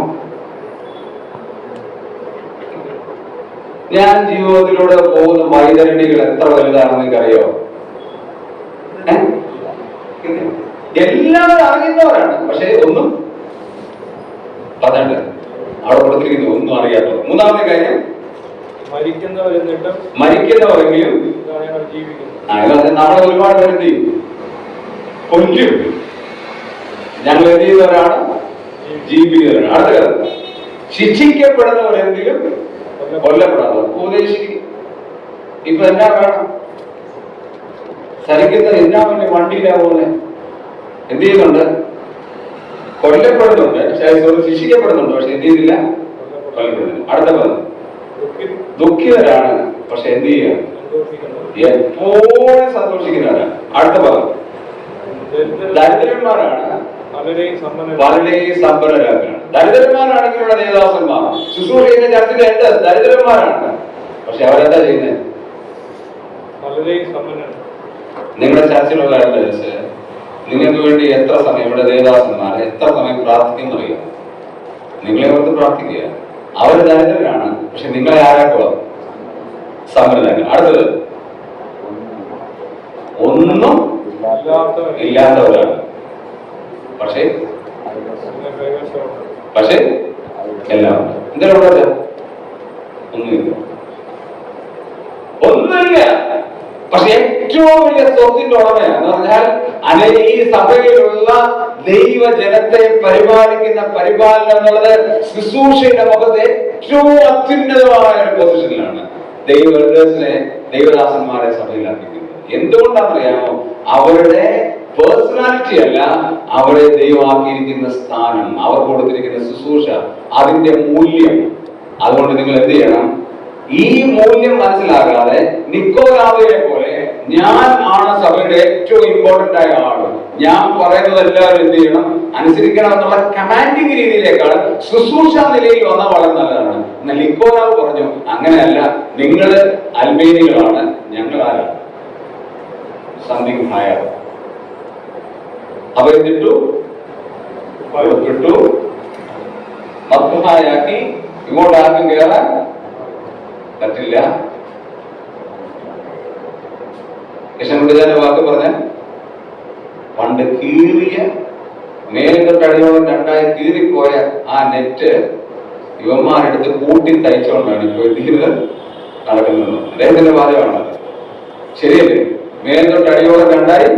ഞാൻ ജീവിതത്തിലൂടെ പോകുന്ന വൈതരണികൾ എത്ര വലുതാണെന്ന് നിങ്ങൾക്ക് അറിയോ? എല്ലാവരും അറിയുന്നവരാണ്, പക്ഷെ ഒന്നും പറഞ്ഞിട്ട് അവിടെ കൊടുത്തിരിക്കുന്നു, ഒന്നും അറിയാത്തവർ. 3-ാമത്തെ കാര്യം, മരിക്കുന്നവരെങ്കിലും നമ്മളെ ഒരുപാട് പേര് എന്ത് ചെയ്യും? കൊല്ലും. ഞങ്ങൾ എന്ത് ചെയ്യുന്നവരാണ്? ജീവിക്കുന്നവരാണ്. അടുത്ത കാര്യം, ശിക്ഷിക്കപ്പെടുന്നവരെങ്കിലും കൊല്ലപ്പെടാത്തവർ. ഉപദേശിക്കും. ഇപ്പൊ എന്നാ വേണം? സഹിക്കുന്നത് എന്നാ വേണ്ടി വണ്ടിയിലാ പോകുന്നത്? എന്ത് ചെയ്യുന്നുണ്ട്? കൊല്ലപ്പെടുന്നുണ്ട്, ശിക്ഷിക്കപ്പെടുന്നുണ്ട്, പക്ഷെ എന്ത് ചെയ്യുന്നില്ല? കൊല്ലപ്പെടുന്നില്ല. അടുത്ത പദം, ദുഃഖിതരാണ്, പക്ഷെ എന്ത് ചെയ്യുക? എപ്പോഴും സന്തോഷിക്കുന്നവരാണ്. അടുത്ത പദം, ദരിദ്രന്മാരാണ്, പലരെയും സമ്പന്നരാക്കാണ്. ദരിദ്രന്മാരാണെങ്കിലുള്ള ദേവദാസന്മാർ ശുശ്രൂഷ ചെയ്യുന്ന ചർച്ചിലെ എന്ത്? ദരിദ്രന്മാരാണ്, പക്ഷെ അവരെന്താ ചെയ്യുന്നത്? നിങ്ങളുടെ ചർച്ചിലുള്ള നിങ്ങൾക്ക് വേണ്ടി എത്ര സമയം ഇവിടെ ദേവദാസന്മാർ എത്ര സമയം പ്രാർത്ഥിക്കുന്ന അറിയാം? നിങ്ങളെ ഓർത്ത് പ്രാർത്ഥിക്കുക. അവർ ദരിദ്രരാണ്, പക്ഷെ നിങ്ങളെ ആരാക്കുക? സമ്പന്നരാക്കുക. അടുത്തത്, ഒന്നും ഇല്ലാത്തവരാണ്, പക്ഷെ എല്ലാം. എന്തെങ്കിലും ഒന്നുമില്ല. പക്ഷെ ഏറ്റവും വലിയ സ്വത്തിന്റെ ഉടമയാണ് എന്ന് പറഞ്ഞാൽ ഈ സഭയിലുള്ള ദൈവജനത്തെ പരിപാലിക്കുന്ന പരിപാലനം എന്നുള്ളത് ശുശ്രൂഷയുടെ മുഖത്ത് ഏറ്റവും അത്യുന്നതമായ ഒരു പൊസിഷനിലാണ് ദൈവദാസന്മാരെ സഭയിലാക്കിയിരിക്കുന്നത്. എന്തുകൊണ്ടാണെന്നറിയാമോ? അവരുടെ പേഴ്സണാലിറ്റി അല്ല, അവരെ ദൈവമാക്കിയിരിക്കുന്ന സ്ഥാനം, അവർ കൊടുത്തിരിക്കുന്ന ശുശ്രൂഷ, അതിന്റെ മൂല്യം. അതുകൊണ്ട് നിങ്ങൾ എന്ത് ചെയ്യണം? ഈ മൂല്യം മനസ്സിലാകാതെ നിക്കോദാവിനെ പോലെ ഞാൻ ആണ് സഭയുടെ ഏറ്റവും ഇമ്പോർട്ടന്റ് ആയ ആള്, ഞാൻ പറയുന്നത് എല്ലാവരും എന്ത് ചെയ്യണം, അനുസരിക്കണം എന്നുള്ള കമാൻഡിങ് രീതിയിലേക്കാൾ ശുശ്രൂഷ നിലയിൽ വന്നാൽ വളരെ നല്ലതാണ്. എന്നാൽ നിക്കോദാവ് പറഞ്ഞു അങ്ങനെയല്ല, നിങ്ങള് അൽബേനികളാണ്, ഞങ്ങൾ ആരാണ്? Something higher. അവരെ കിട്ടു മദ്ഹായാക്കി ഇങ്ങോട്ട് ആർക്കും കയറാൻ പറ്റില്ല. കൃഷ്ണൻകുട്ടിയുടെ വാക്ക് പറഞ്ഞ പണ്ട് കീറിയ മേലും തൊട്ടടിയോളം രണ്ടായി കീറിപ്പോയ ആ നെറ്റ് യുവന്മാരെടുത്ത് കൂട്ടി തയ്ച്ചുകൊണ്ടാണ് ഇപ്പോൾ ഇതിന് നടക്കുന്നത്. അദ്ദേഹത്തിന്റെ വാദമാണ് ശരിയല്ലേ? മേലും തൊട്ടടിയോളം രണ്ടായി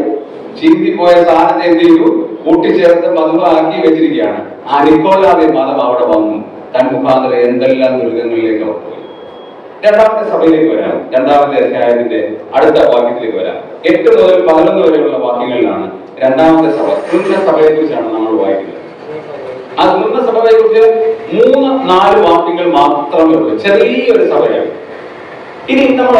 ചീന്തിപ്പോയ സാധനത്തെ എന്ത് ചെയ്തു? കൂട്ടിച്ചേർത്ത് മതമാക്കി വെച്ചിരിക്കുകയാണ്. ആ നിക്കോദാവ്യ മതം അവിടെ വന്നു, തൻ മുഖാന്തരം എന്തെല്ലാം ദുരിതങ്ങളിലേക്ക് അവർ പോയി. രണ്ടാമത്തെ സഭയിലേക്ക് വരാം. രണ്ടാമത്തെ അധ്യായത്തിന്റെ അടുത്ത വാക്യത്തിലേക്ക് വരാം. 8 മുതൽ 11 വരെയുള്ള വാക്യങ്ങളിലാണ് രണ്ടാമത്തെ സഭ, സ്മൃണ സഭയെ കുറിച്ചാണ് നമ്മൾ വായിക്കുന്നത്. ആ സ്മൃണ സഭയെ കുറിച്ച് 3-4 വാക്യങ്ങൾ മാത്രമേ ഉള്ളൂ. ചെറിയൊരു സഭയാണ്. ഇനി നമ്മൾ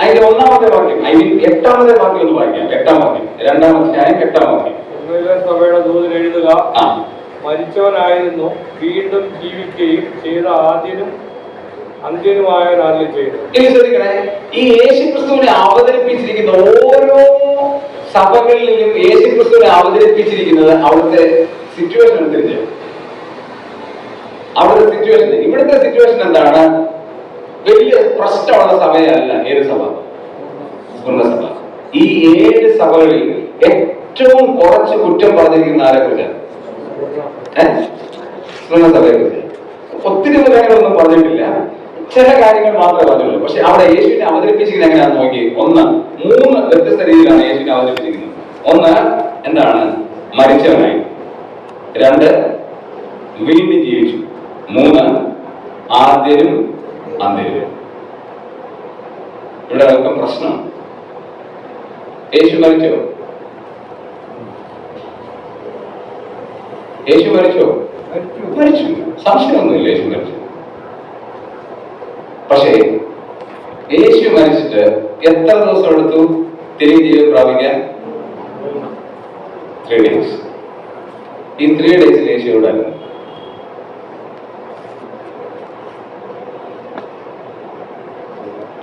അതിന്റെ 1-ാമത്തെ വാക്യം, 8-ാമത്തെ വാക്യം ഒന്ന് വായിക്കാം. 8-ാം വാക്യം, 2-ാം അധ്യായം 8-ാം വാക്യം. സഭയുടെ ദൂതൻ എഴുതുക, മരിച്ചവനായിരുന്നു വീണ്ടും ജീവിക്കുകയും ചെയ്ത ആദ്യനും അന്ത്യനുമായ നാളിൽ ചെയ്തു. ഇനി ശ്രദ്ധിക്കണേ, ഈ യേശുക്രിസ്തുവിനെ അവതരിപ്പിച്ചിരിക്കുന്ന ഓരോ സഭകളിലും യേശുക്രിസ്തുവിനെ അവതരിപ്പിച്ചിരിക്കുന്നത് അവിടുത്തെ സിറ്റുവേഷൻ അനുസരിച്ച്. അവിടുത്തെ സിറ്റുവേഷൻ, ഇവിടുത്തെ സിറ്റുവേഷൻ എന്താണ്? വലിയ പ്രശ്നമുള്ള സഭയല്ല ഏത് സഭ? സഭ. ഈ 7 സഭകളിൽ ഏറ്റവും കുറച്ച് കുറ്റം പറഞ്ഞിരിക്കുന്ന ആരെ കുറിച്ചാണ്? സഭയെ കുറിച്ച്. ഒത്തിരി കാര്യങ്ങളൊന്നും പറഞ്ഞിട്ടില്ല, ചില കാര്യങ്ങൾ മാത്രമേ പറഞ്ഞുള്ളൂ. പക്ഷെ അവിടെ യേശുവിനെ അവതരിപ്പിച്ചിരിക്കുന്നത് എങ്ങനെയാണെന്ന് നോക്കി. 3 വ്യത്യസ്ത രീതിയിലാണ് യേശുവിനെ അവതരിപ്പിച്ചിരിക്കുന്നത്. 1 എന്താണ്? മരിച്ചവനായി. 2 വീണ്ടും ജീവിച്ചു. 3 ആദ്യനും അന്ത്യനും. ഇവിടെ അല്പം പ്രശ്നം. യേശു മരിച്ചോ? യേശു മരിച്ചോ? മരിച്ചു, സംശയമൊന്നുമില്ല, യേശു മരിച്ചു. പക്ഷേ യേശു മരിച്ചിട്ട് എത്ര ദിവസം എടുത്തു തിരികെ ജീവൻ പ്രാപിക്കാൻ? 3 days. ഈ 3 days യേശു എവിടെ ആയിരുന്നു?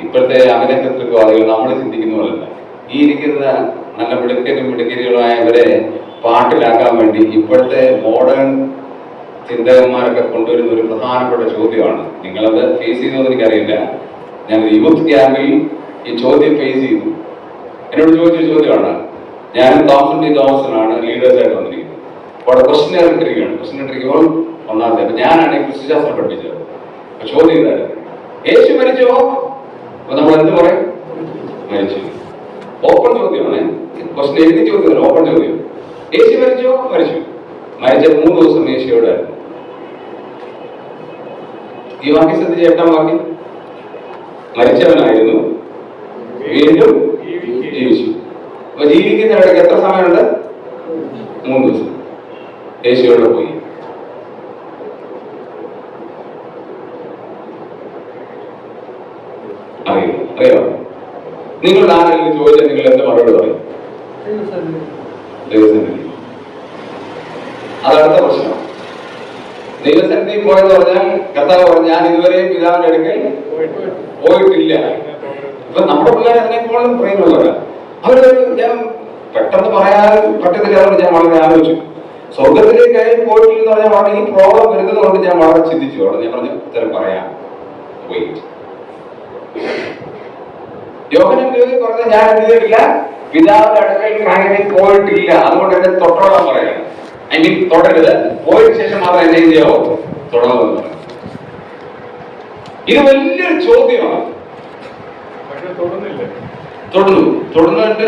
ഇപ്പോഴത്തെ അമരത്വവാദികൾ നമ്മൾ ചിന്തിക്കുന്ന പോലല്ല. ഈ ഇരിക്കുന്ന നല്ല മിടുക്കരികളുമായവരെ പാട്ടിലാക്കാൻ വേണ്ടി ഇപ്പോഴത്തെ മോഡേൺ ചിന്തകന്മാരൊക്കെ കൊണ്ടുവരുന്ന ഒരു പ്രധാനപ്പെട്ട ചോദ്യമാണ്. നിങ്ങളത് ഫേസ് ചെയ്യുന്നതെന്ന് എനിക്കറിയില്ല. ഞാൻ യൂത്ത് ക്യാമ്പിൽ ഈ ചോദ്യം ഫേസ് ചെയ്തു. എന്നോട് ചോദിച്ച ചോദ്യമാണ്, ഞാനും തോമസനാണ് ലീഡേഴ്സായിട്ട് വന്നിരിക്കുന്നത്. അപ്പോൾ അവിടെ ക്വസ്റ്റ്യൻ ഇട്ടിരിക്കുകയാണ്. ക്വസ്റ്റ്യൻ ഇട്ടിരിക്കുമ്പോൾ 1-ാമത്തെ, അപ്പൊ ഞാനാണ് ഈ ക്രിസ്തുശാസ്ത്രം പഠിപ്പിച്ചത്. അപ്പൊ ചോദ്യം ഇതാണ്, യേശു മരിച്ചോ? അപ്പൊ നമ്മൾ എന്ത് പറയും? മരിച്ചു. ഓപ്പൺ ചോദ്യമാണ്, ക്വസ്റ്റ്യൻ എഴുതി ചോദ്യം, ഓപ്പൺ ചോദ്യം. യേശു മരിച്ചോ? മരിച്ചു. മരിച്ച 3 ദിവസം യേശുവിടെ. ഈ വാക്യം ശ്രദ്ധിച്ച 8-ാം വാക്യം, മരിച്ചവനായിരുന്നു വീണ്ടും ജീവിച്ചു. അപ്പൊ ജീവിക്കുന്നിടയ്ക്ക് എത്ര സമയമുണ്ട്? 3 ദിവസം. യേശുവിടെ പോയി. അറിയോ? നിങ്ങളുടെ ആരെങ്കിലും ചോദിച്ചാൽ നിങ്ങൾ എന്ത് മറുപടി പറയും? ദൈവസന്നിധി. അതടുത്ത പ്രശ്നം. ദൈവസന്നിധി പോയെന്ന് പറഞ്ഞാൽ കർത്താവ് പറഞ്ഞു, ഞാൻ ഇതുവരെയും പിതാവിന്റെ അടുക്കൽ പോയിട്ടില്ല. ഇപ്പൊ നമ്മുടെ പിള്ളേർ അതിനേക്കാളും പ്രിയമുള്ളവരാണ്. അവരൊരു ഞാൻ പെട്ടെന്ന് പറയാൻ പറ്റത്തില്ല. അതുകൊണ്ട് ഞാൻ വളരെ ആലോചിച്ചു. സ്വർഗത്തിലേക്ക് പോയിട്ടില്ലെന്ന് പറഞ്ഞാൽ വളരെ ഈ പ്രോബ്ലം വരുന്നത് കൊണ്ട് ഞാൻ വളരെ ചിന്തിച്ചു. അവിടെ ഞാൻ പറഞ്ഞു ഉത്തരം പറയാം. യോഹന്നാൻ പറഞ്ഞ ഞാൻ എന്ത് ചെയ്തിട്ടില്ല, പിതാവിന്റെ അടുക്കൽ കാര്യം പോയിട്ടില്ല. അതുകൊണ്ട് എന്നെ തൊട്ടോളാൻ പറയാണ്. തൊടരുത്, പോയതിനു ശേഷം മാത്രം എന്നെ എന്ത് ചെയ്യാവോ? തുടങ്ങുമെന്ന് പറയും. ഇത് വലിയൊരു ചോദ്യമാണ്. പക്ഷെ തൊടുന്നില്ല. തൊടുന്നിട്ട്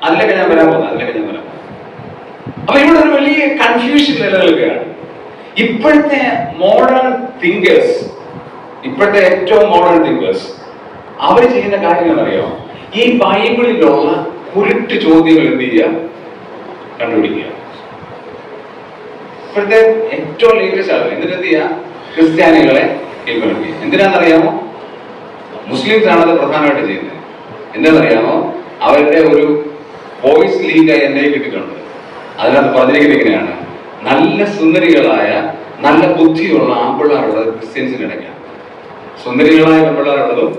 അതിലേക്ക് ഞാൻ വരാൻ പോകുന്നത്. അപ്പൊ ഇവിടെ ഒരു വലിയ കൺഫ്യൂഷൻ നിലനിൽക്കുകയാണ്. ഇപ്പോഴത്തെ മോഡേൺ തിങ്കേഴ്സ്, ഇപ്പോഴത്തെ ഏറ്റവും മോഡേൺ തിങ്കേഴ്സ് അവർ ചെയ്യുന്ന കാര്യങ്ങൾ അറിയാമോ? ഈ ബൈബിളിലുള്ള കുരുട്ട് ചോദ്യങ്ങൾ എന്ത് ചെയ്യുക, കണ്ടുപിടിക്കുക. ഇപ്പോഴത്തെ ഏറ്റവും ലേറ്റസ്റ്റ് ആണ്. എന്നിട്ട് എന്ത് ചെയ്യുക, ക്രിസ്ത്യാനികളെ കീഴ്പ്പെടുത്തുക. എന്തിനാണെന്നറിയാമോ? മുസ്ലിംസ് ആണത് പ്രധാനമായിട്ട് ചെയ്യുന്നത്. എന്താണെന്നറിയാമോ? അവരുടെ ഒരു വോയിസ് ലീഗ് എന്നെ കിട്ടിയിട്ടുണ്ട്. അതിനകത്ത് പറഞ്ഞിരിക്കുന്നത് ഇങ്ങനെയാണ്: നല്ല സുന്ദരികളായ നല്ല ബുദ്ധിയുള്ള ആമ്പിള്ളാറുള്ളത് ക്രിസ്ത്യൻസിനിടയ്ക്കാണ്. സുന്ദരികളായ പെൺപിള്ളാരുള്ളതും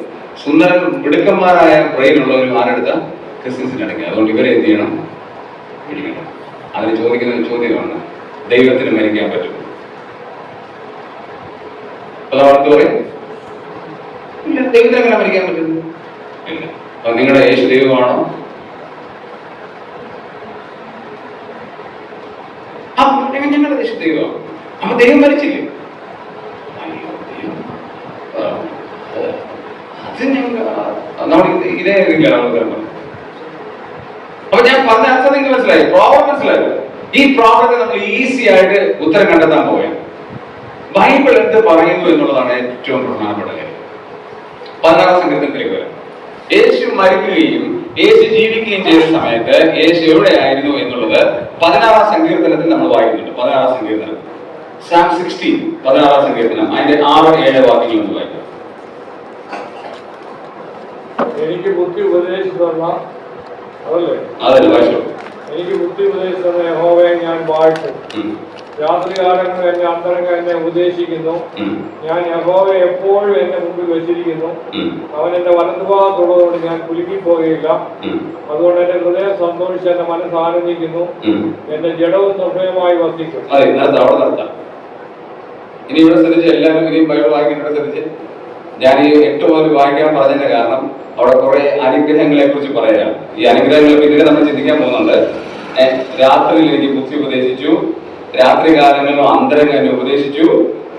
സുന്ദര മിടുക്കന്മാരായ ബ്രെയിനുള്ളവരും ആരെടുത്ത ക്രിസ്ത്യൻസിനിടയ്ക്ക്. അതുകൊണ്ട് ഇവരെ എന്ത് ചെയ്യണം, പിടിക്കണം. അതിന് ചോദിക്കുന്ന ചോദ്യമാണ്, ദൈവത്തിന് മരിക്കാൻ പറ്റും? പറയും ഇല്ല, ദൈവത്തിന് എങ്ങനെ മരിക്കാൻ പറ്റും? ഇല്ല. അപ്പൊ നിങ്ങളുടെ യേശു ദൈവമാണോ? ഞങ്ങളുടെ യേശു ദൈവമാണ്. അപ്പൊ ദൈവം മരിച്ചില്ലേ? അത് നമ്മൾ ഇതേ രീതിയിലാണ്. അപ്പൊ ഞാൻ പറഞ്ഞ അർത്ഥം നിങ്ങൾക്ക് മനസ്സിലായി, പ്രോബ്ലം മനസ്സിലായി. ഈ പ്രോബ്ലത്തെ നമ്മൾ ഈസി ആയിട്ട് ഉത്തരം കണ്ടെത്താൻ പോവുകയാണ്. ബൈബിൾ എന്ത് പറയുന്നു എന്നുള്ളതാണ് ഏറ്റവും പ്രധാനപ്പെട്ട കാര്യം. 16 സങ്കീർത്തനത്തിലേക്ക് വരാം. യേശു മരിക്കുകയും യേശു ജീവിക്കുകയും ചെയ്ത സമയത്ത് യേശു എവിടെയായിരുന്നു എന്നുള്ളത് 16 സങ്കീർത്തനത്തിൽ നമ്മൾ വായിക്കുന്നുണ്ട്. 16 സങ്കീർത്തനം, Psalm 16, 16 സങ്കീർത്തനം, അതിന്റെ 6-7 വാക്യങ്ങൾ ഒന്ന് വായിക്കാം. എനിക്ക് ബുദ്ധി ഉപദേശിക്കുന്ന അതല്ലേ വായിച്ചോ. എനിക്ക് ബുദ്ധി ഉപദേശിക്കുന്ന യഹോവയെ ഞാൻ വാഴ്ത്തും. രാത്രികാലങ്ങൾ എന്റെ അന്തരംഗം എന്നെ ഉപദേശിക്കുന്നു. ഞാൻ യഹോവയെ എപ്പോഴും എന്റെ മുമ്പിൽ വെച്ചിരിക്കുന്നു. അവൻ എന്റെ വലതുഭാഗത്തുള്ളതുകൊണ്ട് ഞാൻ കുലുങ്ങിപ്പോകുകയില്ല. അതുകൊണ്ട് എന്റെ ഹൃദയം സന്തോഷിച്ച് എന്റെ മനസ്സ് ആനന്ദിക്കുന്നു. എന്റെ ജഡവും നിർഭയമായി വസിക്കും. ഇനി ഇവിടെ ശ്രദ്ധിച്ച് എല്ലാവരും ഇനിയും ബൈബിൾ വായിക്കേണ്ടത് ശ്രദ്ധിച്ച്. ഞാൻ ഈ 8 മുതൽ വായിക്കാൻ പറഞ്ഞതിന്റെ കാരണം അവിടെ കുറെ അനുഗ്രഹങ്ങളെ കുറിച്ച് പറയാം. ഈ അനുഗ്രഹങ്ങളെ പിന്നീട് നമ്മൾ ചിന്തിക്കാൻ പോകുന്നുണ്ട്. രാത്രിയിൽ എനിക്ക് ബുദ്ധി ഉപദേശിച്ചു, രാത്രികാലങ്ങളിലും അന്തരംഗം എന്നെ ഉപദേശിച്ചു.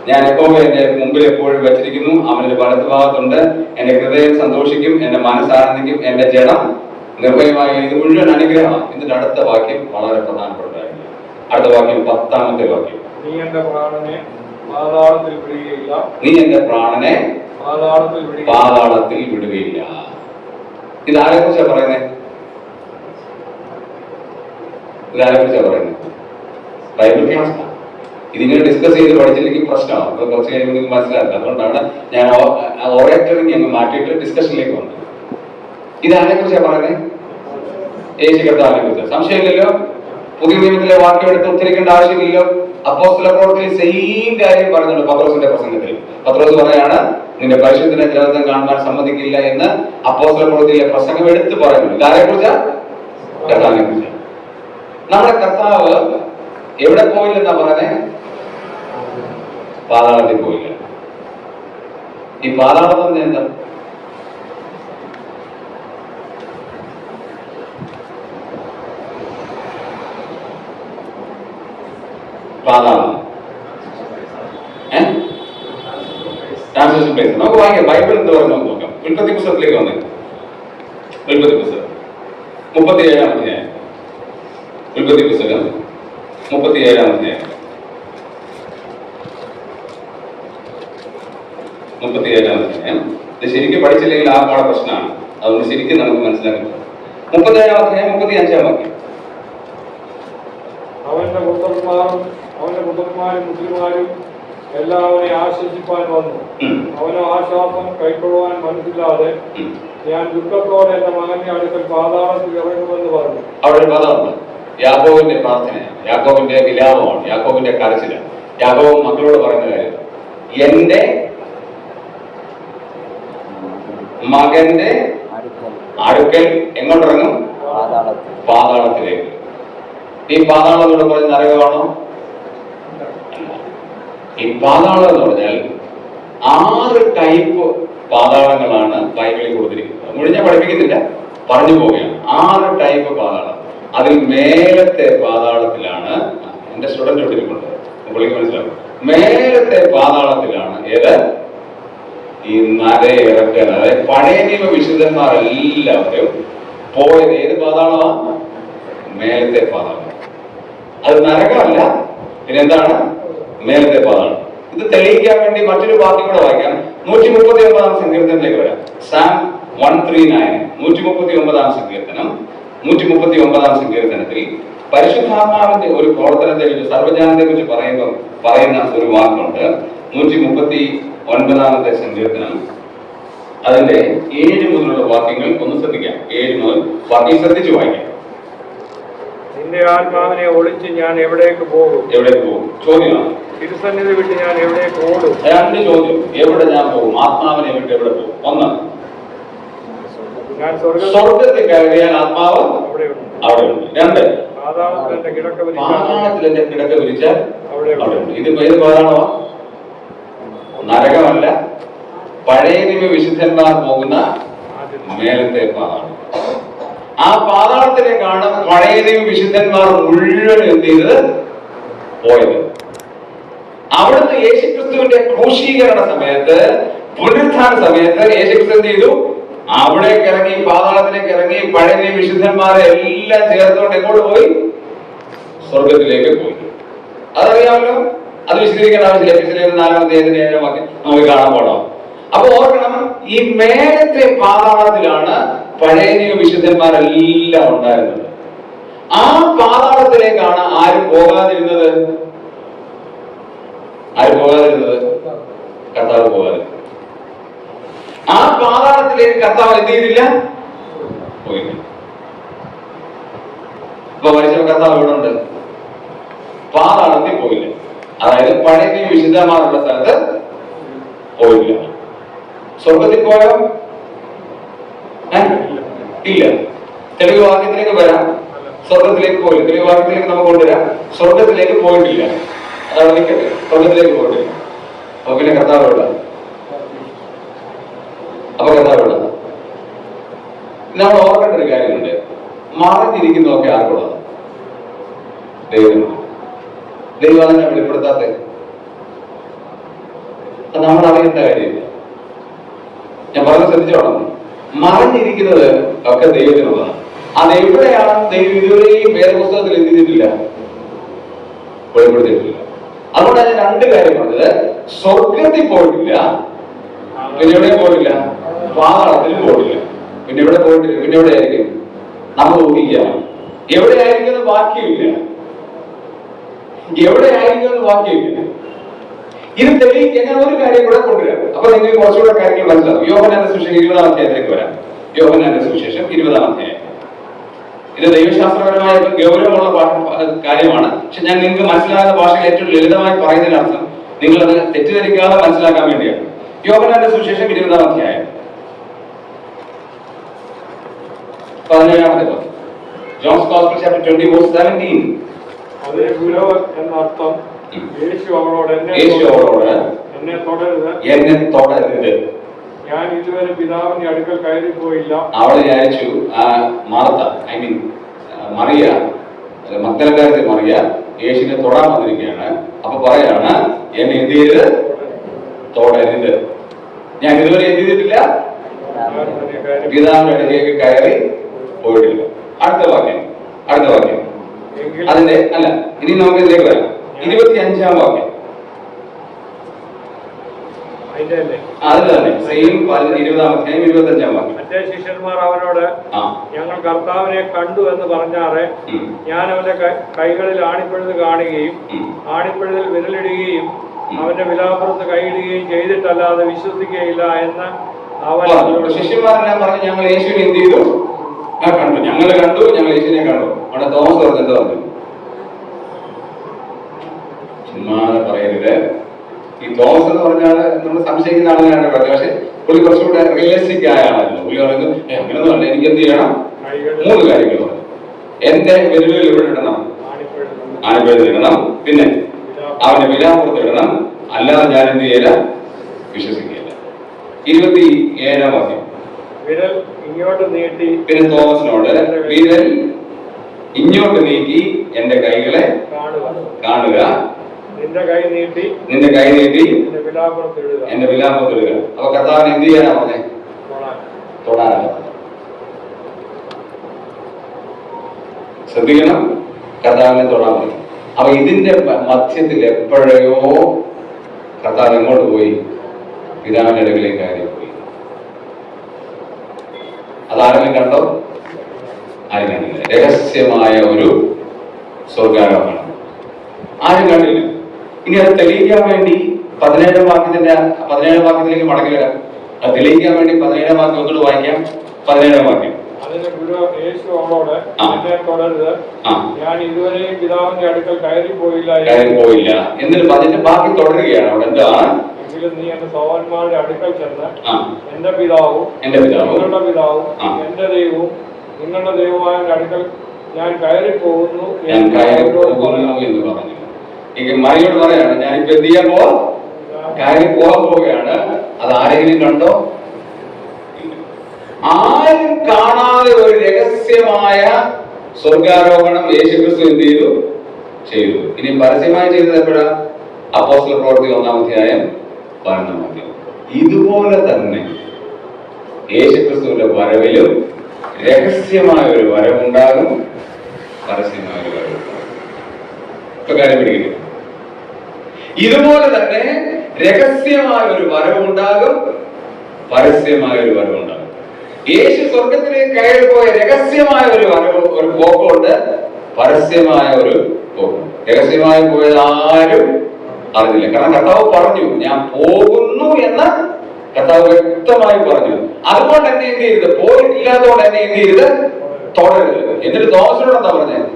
ഞാൻ എപ്പോഴും എന്റെ മുമ്പിൽ എപ്പോഴും വെച്ചിരിക്കുന്നു. അവന്റെ വലതുഭാഗത്തുണ്ട്. എന്റെ ഹൃദയം സന്തോഷിക്കും, എന്റെ മനസ്സാനന്ദിക്കും, എന്റെ ജഡം നിർഭയമായി. ഇത് മുഴുവൻ അനുഗ്രഹമാണ്. ഇതിന്റെ അടുത്ത വാക്യം വളരെ പ്രധാനപ്പെട്ട കാര്യം. അടുത്ത വാക്യം 10ാമത്തെ വാക്യം. നീ എന്റെ പ്രാണനെ പാതാളത്തിൽ വിടുകയില്ല. നീ എന്റെ പ്രാണനെ പാതാളത്തിൽ വിടുകയില്ല. ഇതാരെ കുറിച്ചാ പറയുന്നത്? ഇതാരെ കുറിച്ചാ പറയുന്നത്? Bible class. ഇതിങ്ങനെ ഡിസ്കസ് ചെയ്ത് പഠിച്ചില്ലെങ്കിൽ പ്രശ്നമാണ്. അപ്പൊ കുറച്ച് കഴിയുമ്പോൾ നിങ്ങൾക്ക് മനസ്സിലാക്കുക. അതുകൊണ്ടാണ് ഞാൻ ഓറേറ്ററിങ് അങ്ങ് മാറ്റിയിട്ട് ഡിസ്കഷനിലേക്ക് വന്നത്. ഇതാരെ കുറിച്ചാ പറയുന്നത്? യേശു കർത്താവിനെ കുറിച്ച്. സംശയമില്ലല്ലോ. പുതിയ നിയമത്തിലെ വാക്യം എടുത്ത് ഉദ്ധരിക്കേണ്ട ആവശ്യമില്ലല്ലോ. അപ്പോസ്തല പ്രവൃത്തിയിൽ സെയിം കാര്യം പറഞ്ഞിട്ടുണ്ട് പത്രോസിന്റെ പ്രസംഗത്തിൽ. പത്രോസ് പറയാണ്, നിന്റെ പരിശുദ്ധനെ ജലതം കാണുവാൻ സമ്മതിക്കില്ല എന്ന് അപ്പോസ്തല പ്രവൃത്തിയിലെ പ്രസംഗം എടുത്ത് പറയുന്നുണ്ട്. ഇതാരെ കുറിച്ചാ? കർത്താവിനെ കുറിച്ച്. നമ്മുടെ കർത്താവ് എവിടെ പോയില്ലെന്നാ പറയുന്നേ? പാതാളത്തിൽ പോയില്ല. ഈ പാതാളം എന്ന് പറഞ്ഞാൽ എന്താ? പാതാളം ട്രാൻസ്ലേഷൻ പ്ലേസ്. നമുക്ക് വായിക്കാം ബൈബിൾ എന്ത് പറയുന്നത് നമുക്ക് നോക്കാം. ഉൽപ്പത്തി പുസ്തകത്തിലേക്ക് വന്നേ. ഉൽപ്പത്തി പുസ്തകം 37-ാം അധ്യായം. ഉൽപ്പത്തി പുസ്തകം 37-ാം അധ്യായം. 37-ാം അധ്യായം. ഇത് ശരിക്കും പഠിച്ചില്ലെങ്കിൽ ആ പാടെ പ്രശ്നമാണ്. അതുകൊണ്ട് ശരിക്കും നമുക്ക് മനസ്സിലാക്കണം. 37-ാം അധ്യായം 35-ാം വാക്യം. അവന്റെ പുത്രന്മാരും മുസ്ലിമാരും എല്ലാവരെ ആശ്വസിപ്പാൻ വന്നു. അവനോ ആശ്വാസം കൈക്കൊള്ളുവാൻ മനസ്സില്ലാതെ ഞാൻ ദുഃഖത്തോടെ എന്റെ മകന്റെ അടുക്കൽ പാതാളത്തിൽ ഇറങ്ങുമെന്ന് പറഞ്ഞു. അവിടെ പാതാളം യാക്കോബിന്റെ പ്രാർത്ഥനയാണ്, യാക്കോബിന്റെ വിലാപമാണ്, യാക്കോബിന്റെ കരച്ചിലാണ്. യാക്കോബ് മക്കളോട് പറയുന്ന കാര്യം, എന്റെ മകന്റെ അടുക്കൽ എങ്ങോട്ടിറങ്ങും? പാതാളത്തിലേക്ക്. ഈ പാതാളം എന്ന് പറഞ്ഞ നരകമാണോ? ഈ പാതാളം എന്ന് പറഞ്ഞാൽ 6 ടൈപ്പ് പാതാളങ്ങളാണ് ബൈബിളിൽ കൊടുത്തിരിക്കുന്നത്. മുഴുവൻ ഞാൻ പഠിപ്പിക്കുന്നില്ല, പറഞ്ഞു പോവുകയാണ്. 6 ടൈപ്പ് പാതാളം. അതിൽ മേലത്തെ പാതാളത്തിലാണ് എന്റെ സ്റ്റുഡന്റ് ഇട്ടിരിക്കുന്നത്. പുള്ളിക്ക് മനസ്സിലാവും. മേലത്തെ പാതാളത്തിലാണ് ഏത്? ഈ നരയിറക്കാൻ, അതായത് പഴയ നിയമ വിശുദ്ധന്മാരെല്ലാവരും പോയത് ഏത് പാതാളമാ? മേലത്തെ പാതാളം. അത് നരകമല്ല, പിന്നെന്താണ്? മേലത്തെ പാതാളം. ഇത് തെളിയിക്കാൻ വേണ്ടി മറ്റൊരു വാക്യം കൂടെ വായിക്കാം. 139 സങ്കീർത്തനത്തിലേക്ക് വരാം. സാം 139, 139 സങ്കീർത്തനം. 139 സങ്കീർത്തനത്തിൽ പരിശുദ്ധാത്മാവിന്റെ ഒരു പ്രവർത്തനത്തെ കുറിച്ച്, സർവ്വജ്ഞാനത്തെ കുറിച്ച് പറയുന്ന ഒരു വാക്കുണ്ട്. 139 സങ്കീർത്തനം, അതിന്റെ 7 മുതലുള്ള വാക്യങ്ങൾ ഒന്ന് ശ്രദ്ധിക്കാം. 7 മുതൽ വാക്യം ശ്രദ്ധിച്ചു വായിക്കാം. നിന്റെ ആത്മാവിനെ ഒളിച്ച് ഞാൻ എവിടേക്ക് പോകും? എവിടേക്ക് പോകും? ചോദ്യമാണ്. തിരുസന്നിധി വിട്ട് ഞാൻ എവിടേക്ക് ഓടും? 2 ചോദ്യം. എവിടെ ഞാൻ പോകും? ആത്മാവിനെ വിട്ട് എവിടെ പോകും? 1, ഞാൻ സ്വർഗത്തിൽ കയറിയാൽ ആത്മാവ് അവിടെ ഉണ്ട്. 2, പാതാളത്തിൽ എന്റെ കിടക്ക വിരിച്ചാൽ അവിടെ ഉണ്ട്. ഇത് ഏത് പാതാളമാ? നരകമല്ല, പഴയ നിയമ വിശുദ്ധന്മാർ പോകുന്ന മേലത്തെ പാതാളം. ആ പാതാളത്തിലേക്കാണ് പഴയ നിയമ വിശുദ്ധന്മാർ മുഴുവൻ എന്ത് ചെയ്തത്? പോയത്. അവിടുന്ന് യേശുക്രിസ്തുവിന്റെ ക്രൂശീകരണ സമയത്ത്, പുനരുത്ഥാന സമയത്ത് യേശുക്രിസ്തു എന്ത് ചെയ്തു? അവിടേക്ക് ഇറങ്ങി, പാതാളത്തിലേക്ക് ഇറങ്ങി, പഴയ നിയമ വിശുദ്ധന്മാരെ എല്ലാം ചേർത്തുകൊണ്ട് എങ്ങോട്ട് പോയി? സ്വർഗത്തിലേക്ക് പോയി. അതറിയാമല്ലോ, അത് വിശദീകരിക്കേണ്ട ആവശ്യമില്ല. എഫെസ്യർ 4:7 വാക്യം നമുക്ക് കാണാൻ പോകണം. അപ്പൊ ഓർക്കണം, ഈ മേലത്തെ പാതാളത്തിലാണ് പഴയ നിയമ വിശുദ്ധന്മാരെല്ലാം ഉണ്ടായിരുന്നത്. ആ പാതാളത്തിലേക്കാണ് ആരും പോകാതിരുന്നത്? കർത്താവ് പോകാതിരുന്നത്. ആ പാതാളത്തിലേക്ക് കർത്താവ് എന്ത് ചെയ്തില്ല? പോയില്ല. ഇപ്പൊ മനുഷ്യ കർത്താവ് ഇവിടെ ഉണ്ട്, പാതാളത്തിൽ പോയില്ല. അതായത് പഴയ നിയമ വിശുദ്ധന്മാരുള്ള സ്ഥലത്ത് പോയില്ല. സ്വർഗത്തിൽ പോയോ? ഇല്ല. തെളിവ് വാക്യത്തിലേക്ക് വരാം. സ്വർഗത്തിലേക്ക് പോയില്ല. തെളിവ് വാക്യത്തിലേക്ക് നമുക്ക് കൊണ്ടുവരാം. സ്വർഗത്തിലേക്ക് പോയിട്ടില്ല. അതാണ് നിൽക്കട്ടെ, സ്വർഗത്തിലേക്ക് പോയിട്ടില്ല. അപ്പൊ പിന്നെ കർത്താവ് എവിടെ? നമ്മൾ ഓർക്കേണ്ട ഒരു കാര്യമുണ്ട്. മറഞ്ഞിരിക്കുന്നതൊക്കെ ആർക്കുള്ളതാണ്? ദൈവമാണ്. ദൈവം അതിനെ വെളിപ്പെടുത്താത്ത നമ്മൾ അറിയേണ്ട കാര്യമില്ല. ഞാൻ പറഞ്ഞ ശ്രദ്ധിച്ചോളാം. മറഞ്ഞിരിക്കുന്നത് ഒക്കെ ദൈവത്തിനുള്ളതാണ്. അതെവിടെയാണ് ദൈവം ഇതുവരെയും വേദപുസ്തകത്തിൽ എന്ത് ചെയ്തിട്ടില്ല? വെളിപ്പെടുത്തിയിട്ടില്ല. അതുകൊണ്ടാണ് ഞാൻ 2 കാര്യം പറഞ്ഞത്. സ്വർഗത്തിൽ പോയിട്ടില്ല, പിന്നെ എവിടെ പോയിട്ടില്ല? പാതാളത്തിൽ പോയിട്ടില്ല. പിന്നെ ഇവിടെ പോയിട്ടില്ല. പിന്നെ എവിടെ ആയിരിക്കും? നമ്മൾ ഊഹിക്കാം. എവിടെ ആയിരിക്കും ബാക്കിയില്ല. ഇത് തെളിയിക്കാൻ ഞാൻ ഒരു കാര്യം കൂടെ കൊണ്ടുവരാം. അപ്പൊ നിങ്ങൾക്ക് കുറച്ചുകൂടെ കാര്യങ്ങൾ മനസ്സിലാവും. യോഹന്നാന്റെ സുവിശേഷം 20-ാം അധ്യായത്തിലേക്ക് വരാം. യോഹന്നാന്റെ സുവിശേഷം 20-ാം അധ്യായം. ഇത് ദൈവശാസ്ത്രപരമായ ഗൗരവമുള്ള കാര്യമാണ്. പക്ഷെ ഞാൻ നിങ്ങൾക്ക് മനസ്സിലാകുന്ന ഭാഷയിൽ ഏറ്റവും ലളിതമായി പറയുന്നതിനർത്ഥം നിങ്ങളത് തെറ്റിദ്ധരിക്കാതെ മനസ്സിലാക്കാൻ വേണ്ടിയാണ്. യോഹന്നാന്റെ സുവിശേഷം 20-ാം അധ്യായം 17-ാമത്തെ വാക്യം. John's gospel chapter 20:17. അതിന് എന്നർത്ഥം യേശു അവളോട് എന്നെ തൊടരുത്. ഞാൻ ഇതുവരെ പിതാവിന്റെ അടുക്കൽ കയറിപ്പോയില്ല. അവള് വിചാരിച്ചു, മാർത്ത, മറിയ, മഗ്ദലക്കാരത്തി മറിയ യേശുവിനെ തൊടാൻ വന്നിരിക്കുകയാണ്. അപ്പൊ പറയാണ്, എന്നെ എന്ത് ചെയ്ത്? തൊടരുത്. ഞാൻ ഇതുവരെ എന്ത് ചെയ്തിട്ടില്ല? പിതാവിന്റെ അടുത്തേക്ക് കയറി പോയിട്ടില്ല. അടുത്ത വാക്യം. അതിന്റെ അല്ല, ഇനി നമുക്ക് ഇതിലേക്ക് വരാം. 25-ാം വാക്യം. അത് തന്നെ സെയിം 20-ാം അധ്യായം 25-ാം വാക്യം. മറ്റേ ശിഷ്യന്മാർ അവനോട്, ഞങ്ങൾ കർത്താവിനെ കണ്ടു എന്ന് പറഞ്ഞാറെ ഞാൻ അവന്റെ കൈകളിൽ ആണിപ്പഴുത് കാണുകയും ആണിപ്പഴുതിൽ വിരലിടുകയും അവന്റെ വിലാപ്പുറത്ത് കൈയിടുകയും ചെയ്തിട്ടല്ലാതെ വിശ്വസിക്കുകയില്ല എന്ന് അവൻ. ശിഷ്യന്മാരെല്ലാം പറഞ്ഞു, ഞങ്ങൾ യേശുവിനെ എന്ത് ചെയ്തു? കണ്ടു. ഞങ്ങൾ യേശുവിനെ കണ്ടു. അവിടെ തോമസ് പറഞ്ഞു, എന്താ പറഞ്ഞു? ചുമ്മാതെ പറയരുത്. ഈ തോമസ് എന്ന് പറഞ്ഞാൽ നമ്മൾ സംശയിക്കുന്ന ആളുകളാണ് പറഞ്ഞത്. പക്ഷെ പുള്ളി കുറച്ചുകൂടെ റിയലിസ്റ്റിക് ആയ ആളായിരുന്നു. പുള്ളി പറയുന്നത് അങ്ങനെയൊന്നും അല്ല, എനിക്ക് എന്ത് ചെയ്യണം? 3 കാര്യങ്ങൾ പറഞ്ഞു. എന്റെ വിരലുകൾ ഇവിടെ ഇടണം, ആണിപ്പഴുതിൽ ഇടണം, പിന്നെ അവന്റെ വിലാപ്പുറത്ത് ഇടണം, അല്ലാതെ ഞാൻ എന്ത് ചെയ്യില്ല? വിശ്വസിക്കുകയില്ല. 27-ാം വാക്യം. വിരൽ ഇങ്ങോട്ട് നീട്ടി, പിന്നെ തോമസിനോട്, വിരൽ ഇങ്ങോട്ട് നീക്കി എന്റെ കൈകളെ കാണുക, നിന്റെ കൈ നീട്ടി നിന്റെ കൈ നീട്ടി എന്റെ വിലാപത്തിടുക. എന്റെ വിലാപത്തിടുക. അപ്പൊ കർത്താവിനെ എന്ത് ചെയ്യാനാ പറഞ്ഞേ? തൊടാനാണ് പറഞ്ഞത്. ശ്രദ്ധിക്കണം, കർത്താവിനെ തൊടാൻ പറയും. അപ്പൊ ഇതിന്റെ മധ്യത്തിൽ എപ്പോഴയോ കർത്താവ് എങ്ങോട്ട് പോയി? പിതാവിന്റെ അടുക്കലേക്ക് കയറി പോയി. അതാരെങ്കിലും കണ്ടോ? ആരും കണ്ടില്ല. രഹസ്യമായ ഒരു സ്വർഗാരോഹണം ആരും കണ്ടില്ല. ഇനി അത് തെളിയിക്കാൻ വേണ്ടി 17 വാക്യത്തിലേക്ക് മടങ്ങി വരാം. അത് തെളിയിക്കാൻ വേണ്ടി 17 വാക്യം ഒന്നുകൂടെ വായിക്കാം. 17 വാക്യം. അതിന് ഗുരു യേശു അവളോട്, എന്നെ തൊടരുത്, ഞാൻ ഇതുവരെയും പിതാവിന്റെ അടുക്കൽ കയറി പോയില്ല. എന്നിട്ട് അതിന്റെ ബാക്കി തുടരുകയാണ്. അവിടെ എന്താണ്? എങ്കിലും നീ എന്റെ സഹോദരന്മാരുടെ അടുക്കൽ ചെന്ന് എന്റെ പിതാവും നിങ്ങളുടെ പിതാവും എന്റെ ദൈവവും നിങ്ങളുടെ ദൈവമായ അടുക്കൽ ഞാൻ കയറി പോകുന്നു എന്ന് പറഞ്ഞു. മറിയോട് പറയാണ്, ഞാനിപ്പോ എന്ത് ചെയ്യാൻ പോവാ? കയറി പോകാൻ പോവുകയാണ്. അത് ആരെങ്കിലും കണ്ടോ? ആരും കാണാതെ ഒരു രഹസ്യമായ സ്വർഗാരോഹണം യേശുക്രിസ്തു എന്ത് ചെയ്തു. ഇനി പരസ്യമായി ചെയ്തത് എപ്പോഴാ? അപ്പോസ്തല പ്രവൃത്തി 1-ാം അധ്യായം 11-ാം വാക്യം. ഇതുപോലെ തന്നെ യേശുക്രിസ്തുവിന്റെ വരവിലും രഹസ്യമായ ഒരു വരവുണ്ടാകും, പരസ്യമായ ഒരു വരവുണ്ടാകും. ഇപ്പൊ കാര്യം പിടിക്കുന്നു. ഇതുപോലെ തന്നെ രഹസ്യമായ ഒരു വരവുണ്ടാകും, പരസ്യമായ ഒരു വരവുണ്ടാകും. യേശു സ്വർഗത്തിലേക്ക് കയറി പോയ രഹസ്യമായ ഒരു പോക്കുണ്ട്, പരസ്യമായ ഒരു പോക്ക്. രഹസ്യമായി പോയത് ആരും അറിഞ്ഞില്ല. കാരണം കർത്താവ് പറഞ്ഞു, ഞാൻ പോകുന്നു എന്ന് കർത്താവ് വ്യക്തമായി പറഞ്ഞു. അതുകൊണ്ട് എന്നെ എന്ത് ചെയ്യരുത്? പോയിട്ടില്ലാത്തതുകൊണ്ട് എന്നെ എന്ത് ചെയ്യരുത്? തൊടരുത്. എന്നിട്ട് തോമസിനോട് എന്താ പറഞ്ഞത്?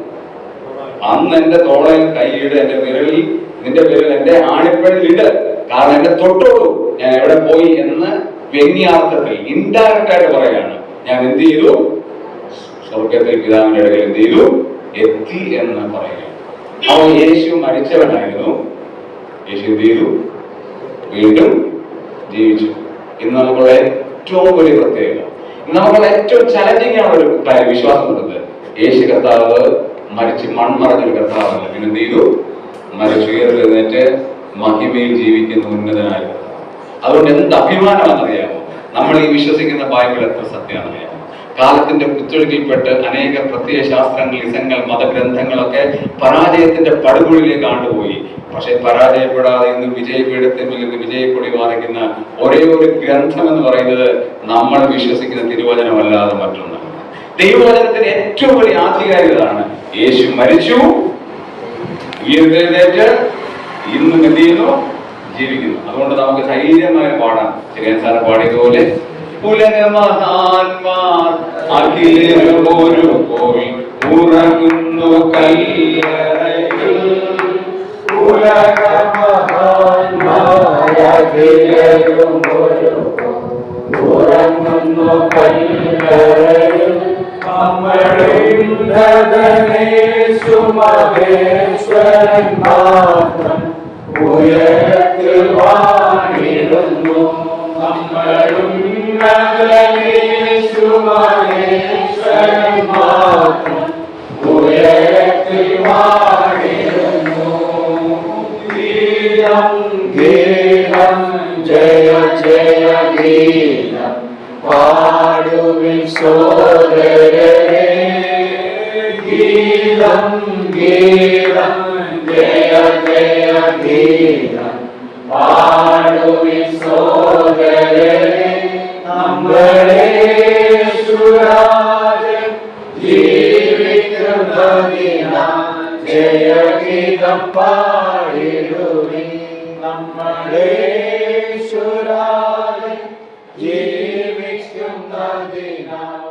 അന്ന് എന്റെ തോളയിൽ കൈയിട്, എന്റെ വിരലിൽ നിന്റെ വിരൽ എന്റെ ആണിപ്പഴിൽ ഇട്, കാരണം എന്നെ തൊട്ടോളൂ ഞാൻ എവിടെ പോയി എന്ന് വ്യംഗ്യാർത്ഥത്തിൽ ഇൻഡയറക്റ്റ് ആയിട്ട് പറയാണ്. ഞാൻ എന്ത് ചെയ്തു? സ്വർഗത്തിൽ പിതാവിന്റെ ഇടയിൽ എന്ത് ചെയ്തു? എത്തി എന്ന് പറയുക. അവൻ യേശു മരിച്ചവനായിരുന്നു. യേശു എന്ത് ചെയ്തു? വീണ്ടും ജീവിച്ചു. ഇന്ന് നമുക്കുള്ള ഏറ്റവും വലിയ പ്രത്യേകത, നമുക്കുള്ള ഏറ്റവും ചലഞ്ചിങ് ആണ് ഒരു കാര്യം വിശ്വാസം കൊടുത്തത്. യേശു കർത്താവ് മരിച്ച് മൺമറഞ്ഞൊരു കർത്താവല്ല. പിന്നെ എന്ത് ചെയ്തു? മരിച്ചുയർന്നെഴുന്നേറ്റ് മഹിമയിൽ ജീവിക്കുന്ന ഉന്നതനായ കർത്താവ്. അതുകൊണ്ട് എന്ത് അഭിമാനമാണെന്നറിയാമോ? നമ്മൾ ഈ വിശ്വസിക്കുന്ന ബൈബിൾ എത്ര സത്യമാണെന്നറിയാമോ? കാലത്തിന്റെ കുത്തൊഴുക്കിൽപ്പെട്ട് അനേക പ്രത്യയ ശാസ്ത്രങ്ങൾ, ഇസങ്ങൾ, മതഗ്രന്ഥങ്ങളൊക്കെ പരാജയത്തിന്റെ പടുകുഴിലേക്ക് ആണ്ടുപോയി. പക്ഷെ പരാജയപ്പെടാതെ ഇന്ന് വിജയപീഠത്തിൽ നിന്ന് വിജയക്കൊടി വാങ്ങിക്കുന്ന ഒരേ ഒരു ഗ്രന്ഥം എന്ന് പറയുന്നത് നമ്മൾ വിശ്വസിക്കുന്ന തിരുവചനമല്ലാതെ മറ്റൊന്നാണ്. ദൈവവചനത്തിന്റെ ഏറ്റവും വലിയ ആധികാരികതയാണ് യേശു മരിച്ചു, ഉയർത്തെഴുന്നേറ്റ് ഇന്നും എന്ത് ചെയ്യുന്നു? ജീവിക്കുന്നു. അതുകൊണ്ട് നമുക്ക് ധൈര്യമായി പാടാം. ചെറിയാൻ സാറ് പാടിയതുപോലെ, ഉലകമഹാന്മാർ അഖിലൊരു പോയി ഉറങ്ങുന്നു കല്ലറയിൽ, ഉറങ്ങുന്നു കല്ലറയിൽ, മഹേശ്വരൻ മാത്രം ഉയരത്തിൽ വാണിടുന്നു. നമ്മളും മഹേശ്വരൻ മാത്രം ഉയരത്തിൽ വാണിടുന്നു. ഗീതം ഗീതം ജയ ജയ ഗീതം പാടുവിൻ സോദരരേ. ഗീതം ഗീതം ജയ ജയ ഗീതം പാടുവിൻ സോദരരേ. നമ്മളെ യേശുരാജൻ ജീവിക്കുന്നതിനാൽ ജയഗീതം പാടിടുവിൻ. നമ്മളെ യേശുരാജൻ ജീവിക്കുന്നതിനാൽ